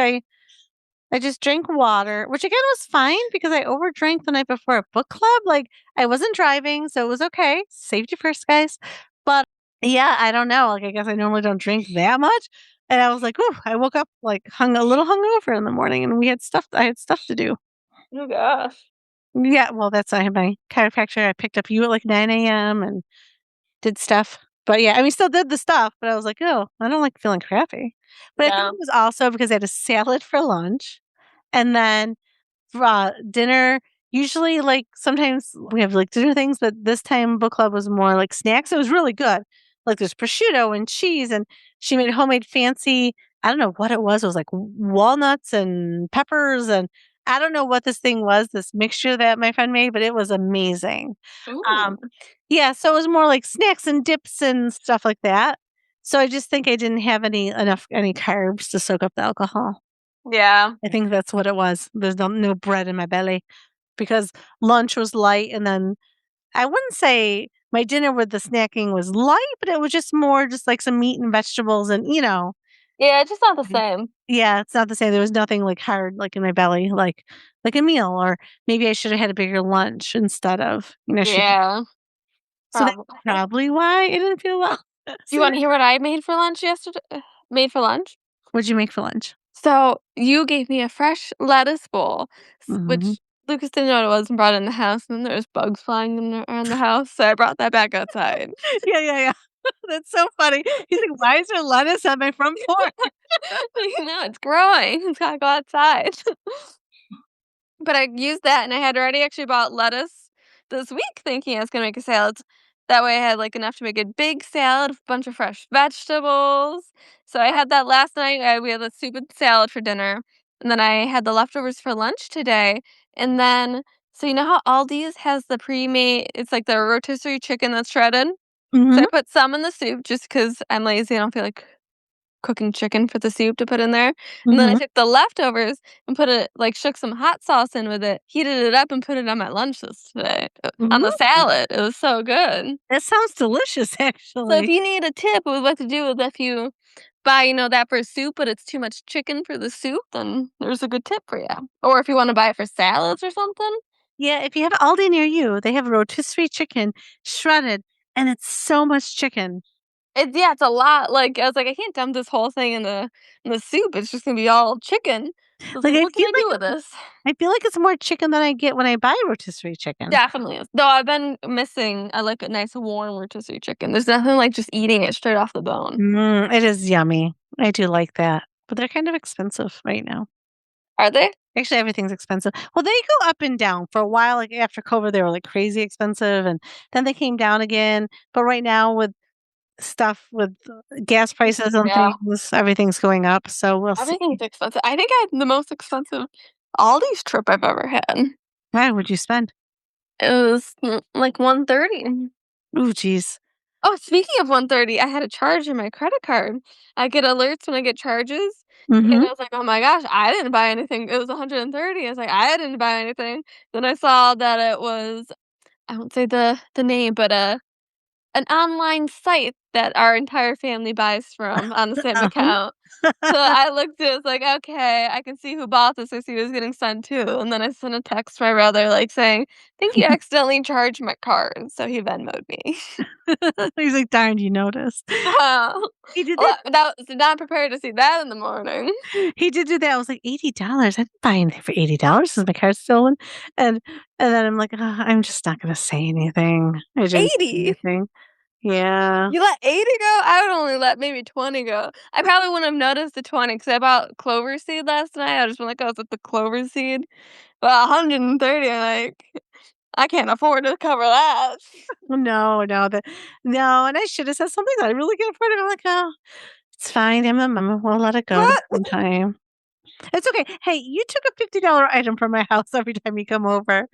[SPEAKER 2] I just drank water, which again was fine because I overdrank the night before at book club. Like I wasn't driving, so it was okay. Safety first, guys. But yeah, I don't know. Like I guess I normally don't drink that much. And I was like, "Ooh," I woke up like hung a little hungover in the morning and I had stuff to do.
[SPEAKER 1] Oh gosh.
[SPEAKER 2] Yeah, well, I had my chiropractor. I picked up you at like 9 a.m. and did stuff. But yeah, we still did the stuff, but I was like, "Oh, I don't like feeling crappy." But I think
[SPEAKER 1] Yeah.
[SPEAKER 2] it was also because I had a salad for lunch and then dinner, usually, like, sometimes we have, like, dinner things, but this time book club was more like snacks. It was really good. Like, there's prosciutto and cheese, and she made homemade fancy I don't know what it was. It was, like, walnuts and peppers, and I don't know what this thing was, this mixture that my friend made, but it was amazing.
[SPEAKER 1] Ooh.
[SPEAKER 2] Um, yeah, so it was more like snacks and dips and stuff like that. So I just think I didn't have any carbs to soak up the alcohol.
[SPEAKER 1] Yeah.
[SPEAKER 2] I think that's what it was. There's no bread in my belly because lunch was light, and then I wouldn't say my dinner with the snacking was light, but it was just more just like some meat and vegetables and,
[SPEAKER 1] Yeah, it's just not the
[SPEAKER 2] Mhm.
[SPEAKER 1] same.
[SPEAKER 2] Yeah, it's not the same. There was nothing like hard like in my belly, like a meal, or maybe I should have had a bigger lunch instead of, she
[SPEAKER 1] Yeah,
[SPEAKER 2] so that's
[SPEAKER 1] probably.
[SPEAKER 2] probably why I didn't feel well.
[SPEAKER 1] Do you
[SPEAKER 2] So
[SPEAKER 1] wanna hear what I made for lunch yesterday? Made for lunch?
[SPEAKER 2] what'd you make for lunch?
[SPEAKER 1] So, you gave me a fresh lettuce bowl,
[SPEAKER 2] Mhm.
[SPEAKER 1] which Lucas didn't know what it was and brought it in the house, and then there was bugs flying around the house, so I brought that back outside.
[SPEAKER 2] Yeah, yeah, yeah. That's so funny. He's like, "Why is there lettuce on my front porch?"
[SPEAKER 1] You know, it's growing, it's gotta go outside. But I used that, and I had already actually bought lettuce this week thinking I was gonna make a salad. That way I had, like, enough to make a big salad, a bunch of fresh vegetables. So I had that last night, we had a soup and salad for dinner, and then I had the leftovers for lunch today, and then so you know how Aldi's has the pre-made it's like the rotisserie chicken that's shredded? So I
[SPEAKER 2] Mhm,
[SPEAKER 1] put some in the soup just because 'cause I'm lazy, I don't feel like cooking chicken for the soup to put in there, and then I
[SPEAKER 2] mhm,
[SPEAKER 1] took the leftovers and put it like, shook some hot sauce in with it, heated it up, and put it on my lunch this today, on the
[SPEAKER 2] mhm.
[SPEAKER 1] salad, it was so good.
[SPEAKER 2] That sounds delicious,
[SPEAKER 1] So if
[SPEAKER 2] actually.
[SPEAKER 1] you need a tip with what to do with if you buy, that for soup, but it's too much chicken for the soup, then there's a good tip for you. Or if you wanna buy it for salads or something.
[SPEAKER 2] Yeah, if you have Aldi near you, they have rotisserie chicken shredded, and it's so much chicken.
[SPEAKER 1] It's a lot, like, I was like, "I can't dump this whole thing in the soup, it's just gonna be all chicken." I was
[SPEAKER 2] Like,
[SPEAKER 1] like, "What can I do with this?"
[SPEAKER 2] I feel like it's more chicken than I get when I buy rotisserie chicken.
[SPEAKER 1] Definitely is. Though I've been missing I like a nice warm rotisserie chicken. There's nothing like just eating it straight off the bone.
[SPEAKER 2] It is yummy. I do like that, but they're kind of expensive right now.
[SPEAKER 1] Are they?
[SPEAKER 2] Actually, everything's expensive. Well, they go up and down. For a while, like, after COVID, they were, like, crazy expensive, and then they came down again, but right now with stuff with gas prices and
[SPEAKER 1] Yeah.
[SPEAKER 2] things, everything's going up, so we'll see.
[SPEAKER 1] Everything's expensive. I think I had the most expensive Aldi's trip I've ever had.
[SPEAKER 2] Why would you spend?
[SPEAKER 1] It was like 130.
[SPEAKER 2] Ooh, geez.
[SPEAKER 1] Oh, speaking of 130, I had a charge in my credit card. I get alerts when I get charges. And
[SPEAKER 2] Mhm,
[SPEAKER 1] I was like, oh my gosh, I didn't buy anything. It was 130. I was like, I didn't buy anything. Then I saw that it was, I won't say the name, but an online site that our entire family buys from on the same
[SPEAKER 2] uh-huh.
[SPEAKER 1] account. So I looked at it, was like, "Okay, I can see who bought this, I see who's getting sent to," and then I sent a text to my brother, like, saying, "Think you accidentally charged my card," so he Venmoed me.
[SPEAKER 2] He's like, "Darn, you noticed."
[SPEAKER 1] Well,
[SPEAKER 2] He did that
[SPEAKER 1] that was not prepared to see that in the morning.
[SPEAKER 2] he did do that. I was like, $80. I didn't buy anything for $80. Is my car stolen? And and then I'm like, "Ugh, I'm just not gonna say anything." I didn't say
[SPEAKER 1] 80?
[SPEAKER 2] anything. Yeah.
[SPEAKER 1] You let 80 go? I would only let maybe 20 go. I probably wouldn't have noticed the 20 because I bought clover seed last night, I just went like, "Oh, is it the clover seed?" But 130, I'm like, I can't afford to cover that.
[SPEAKER 2] No, no, no, and I should have said something that I really can't afford it. I'm like, "Oh, it's fine. I'm a mama. We'll let it go
[SPEAKER 1] What?
[SPEAKER 2] sometime." It's okay. Hey, you took a $50 item from my house every time you come over.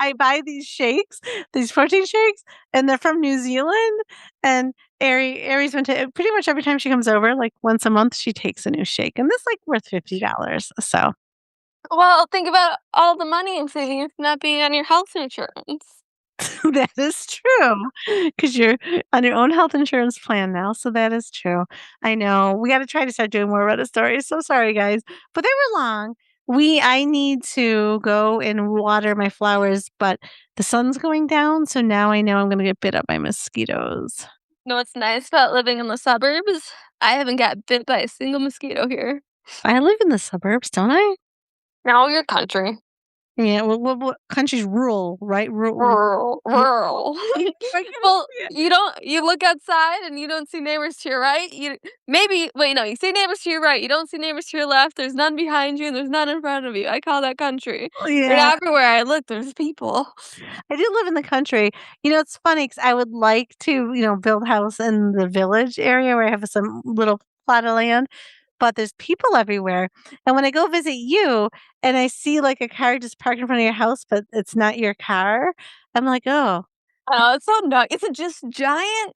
[SPEAKER 2] I buy these shakes, these protein shakes, and they're from New Zealand. And Aries went to pretty much every time she comes over, like once a month, she takes a new shake, and this like worth $50. So
[SPEAKER 1] Well, think about all the money I'm saving from not being on your health insurance.
[SPEAKER 2] That is true, because 'cause you're on your own health insurance plan now, so that is true. I know, we gotta try to start doing more Reddit stories, so sorry, guys, but they were long. I need to go and water my flowers, but the sun's going down, so now I know I'm gonna get bit up by mosquitoes.
[SPEAKER 1] Know what's nice about living in the suburbs? I haven't got bit by a single mosquito here.
[SPEAKER 2] I live in the suburbs, don't I?
[SPEAKER 1] Now you're country.
[SPEAKER 2] Yeah, what country's rural, right?
[SPEAKER 1] Rural, rural.
[SPEAKER 2] I can
[SPEAKER 1] Well,
[SPEAKER 2] see it.
[SPEAKER 1] you look outside and you don't see neighbors to your right. You maybe wait, no, you see neighbors to your right. You don't see neighbors to your left. There's none behind you and there's none in front of you. I call that country. But
[SPEAKER 2] Yeah.
[SPEAKER 1] everywhere I look, there's people.
[SPEAKER 2] I do live in the country. It's funny because I would like to, build a house in the village area where I have some little plot of land, but there's people everywhere. And when I go visit you and I see like a car just parked in front of your house, but it's not your car, I'm like, oh,
[SPEAKER 1] Oh, it's so nuts. It's a just giant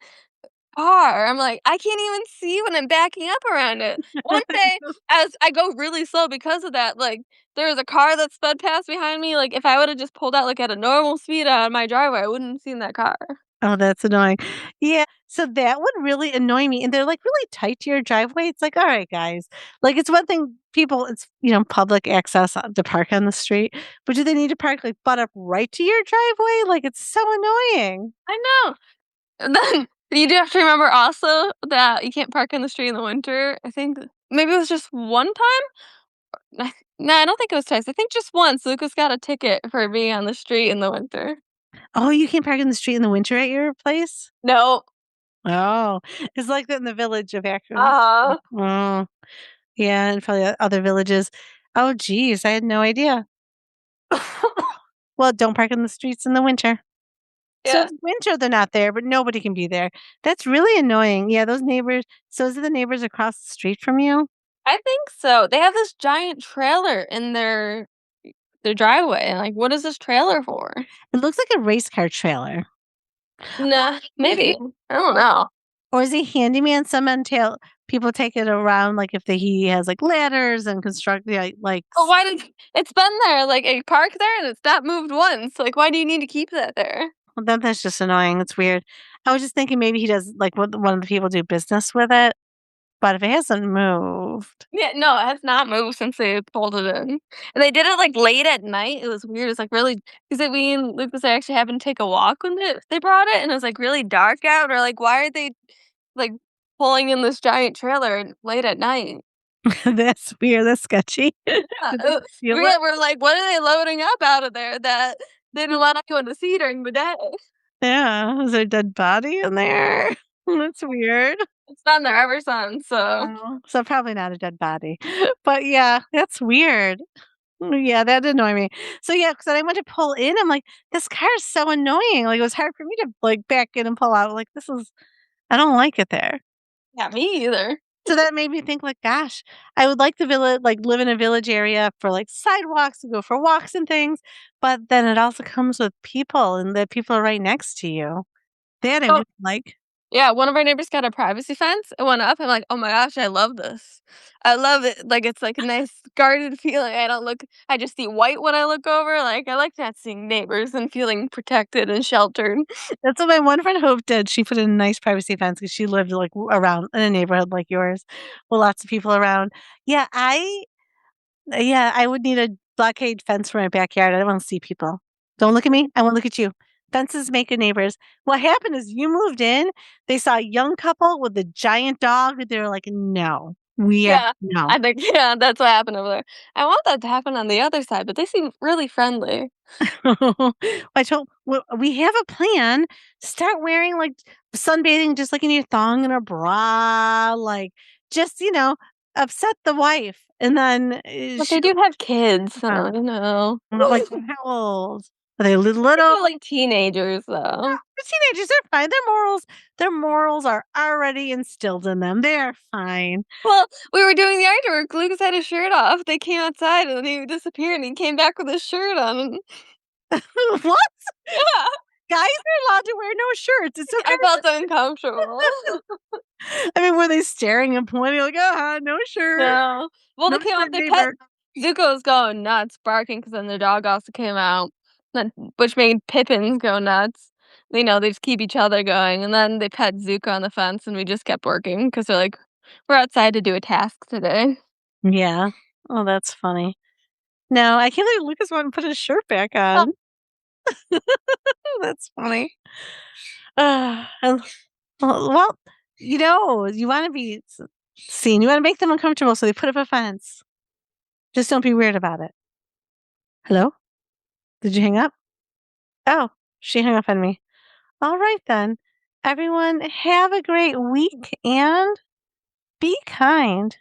[SPEAKER 1] car. I'm like, I can't even see when I'm backing up around it. One day, as I go really slow because of that, like there was a car that sped past behind me. Like if I would have just pulled out like at a normal speed on my driveway, I wouldn't have seen that car.
[SPEAKER 2] oh, that's annoying. Yeah. So that would really annoy me. And they're like really tight to your driveway. It's like, all right, guys. Like it's one thing people, it's, public access to park on the street, but do they need to park like butt up right to your driveway? Like it's so annoying.
[SPEAKER 1] I know. And then you do have to remember also that you can't park in the street in the winter. I think maybe it was just one time. No, I don't think it was twice. I think just once Lucas got a ticket for being on the street in the winter.
[SPEAKER 2] Oh, you can't park in the street in the winter at your place?
[SPEAKER 1] No.
[SPEAKER 2] Oh, it's like that in the village of Akron.
[SPEAKER 1] Uh
[SPEAKER 2] Oh, yeah, and probably other villages. Oh, geez, I had no idea. Well, don't park in the streets in the winter. So
[SPEAKER 1] yeah.
[SPEAKER 2] it's winter, they're not there, but nobody can be there. That's really annoying. Yeah, those neighbors. So is it the neighbors across the street from you?
[SPEAKER 1] I think so. They have this giant trailer in their driveway. And like, what is this trailer for?
[SPEAKER 2] It looks like a race car trailer.
[SPEAKER 1] Nah, maybe. I don't know.
[SPEAKER 2] Or is he handyman? Some entail people take it around, like if he has like ladders and construct, yeah, like
[SPEAKER 1] But why did it's been there, like a park there and it's not moved once. Like, why do you need to keep that there?
[SPEAKER 2] well, that's just annoying. It's weird. I was just thinking maybe he does like one of the people do business with it, but if it hasn't moved,
[SPEAKER 1] Yeah, no, it has not moved since they pulled it in. And they did it like late at night. It was weird. It's like really because me and Lucas actually happened to take a walk when they brought it and it was like really dark out. Or like, why are they like pulling in this giant trailer late at night?
[SPEAKER 2] that's weird. That's sketchy.
[SPEAKER 1] Yeah,
[SPEAKER 2] Did they steal it?
[SPEAKER 1] we're like, what are they loading up out of there that they didn't want anyone to see during the day?
[SPEAKER 2] Yeah, is there a dead body in there? That's weird.
[SPEAKER 1] It's been there ever since. So
[SPEAKER 2] Oh, so probably not a dead body, but yeah, that's weird. Yeah, that annoyed me. So yeah, because I went to pull in, I'm like, this car is so annoying. Like it was hard for me to like back in and pull out. Like this is, I don't like it there.
[SPEAKER 1] yeah, me either.
[SPEAKER 2] So that made me think like, gosh, I would like the village, like live in a village area for like sidewalks to go for walks and things. But then it also comes with people and the people are right next to you. That I
[SPEAKER 1] Oh,
[SPEAKER 2] would like.
[SPEAKER 1] yeah, one of our neighbors got a privacy fence. It went up. I'm like, oh my gosh, I love this. I love it. Like it's like a nice guarded feeling. I just see white when I look over. Like I like not seeing neighbors and feeling protected and sheltered.
[SPEAKER 2] That's what my one friend Hope did. She put in a nice privacy fence because she lived like around in a neighborhood like yours with lots of people around. Yeah, I would need a blockade fence for my backyard. I don't want to see people. Don't look at me. I want to look at you. Fences make good neighbors. What happened is you moved in. They saw a young couple with a giant dog. And they were like, no, we have
[SPEAKER 1] Yeah,
[SPEAKER 2] no.
[SPEAKER 1] I think yeah, that's what happened over there. I want that to happen on the other side, but they seem really friendly.
[SPEAKER 2] We have a plan. Start wearing like sunbathing, just like in your thong and a bra. Like, just, upset the wife. And then
[SPEAKER 1] But they do have kids, so
[SPEAKER 2] uh,
[SPEAKER 1] you know.
[SPEAKER 2] like, how old? Are they little?
[SPEAKER 1] They're
[SPEAKER 2] Little?
[SPEAKER 1] like teenagers though.
[SPEAKER 2] The teenagers are fine. Their morals are already instilled in them. They're fine.
[SPEAKER 1] Well, we were doing the artwork. Lucas had his shirt off. They came outside and then he disappeared and he came back with his shirt on. And
[SPEAKER 2] What?
[SPEAKER 1] yeah,
[SPEAKER 2] Guys are allowed to wear no shirts. It's okay.
[SPEAKER 1] I felt uncomfortable.
[SPEAKER 2] I mean, were they staring and pointing like, no shirt,
[SPEAKER 1] No. Well,
[SPEAKER 2] no
[SPEAKER 1] they came up.
[SPEAKER 2] shirt, neighbor.
[SPEAKER 1] Zuko was going nuts, barking because then the dog also came out, then which made Pippin go nuts. They just keep each other going, and then they pet Zuko on the fence, and we just kept working because 'cause they're like, "We're outside to do a task today."
[SPEAKER 2] Yeah. Oh, that's funny. No, I can't believe Lucas went and put his shirt back
[SPEAKER 1] Oh,
[SPEAKER 2] on. That's funny. And well, you wanna be seen, you wanna make them uncomfortable, so they put up a fence. Just don't be weird about it. Hello? Did you hang up? Oh, she hung up on me. Alright then. Everyone, have a great week and be kind.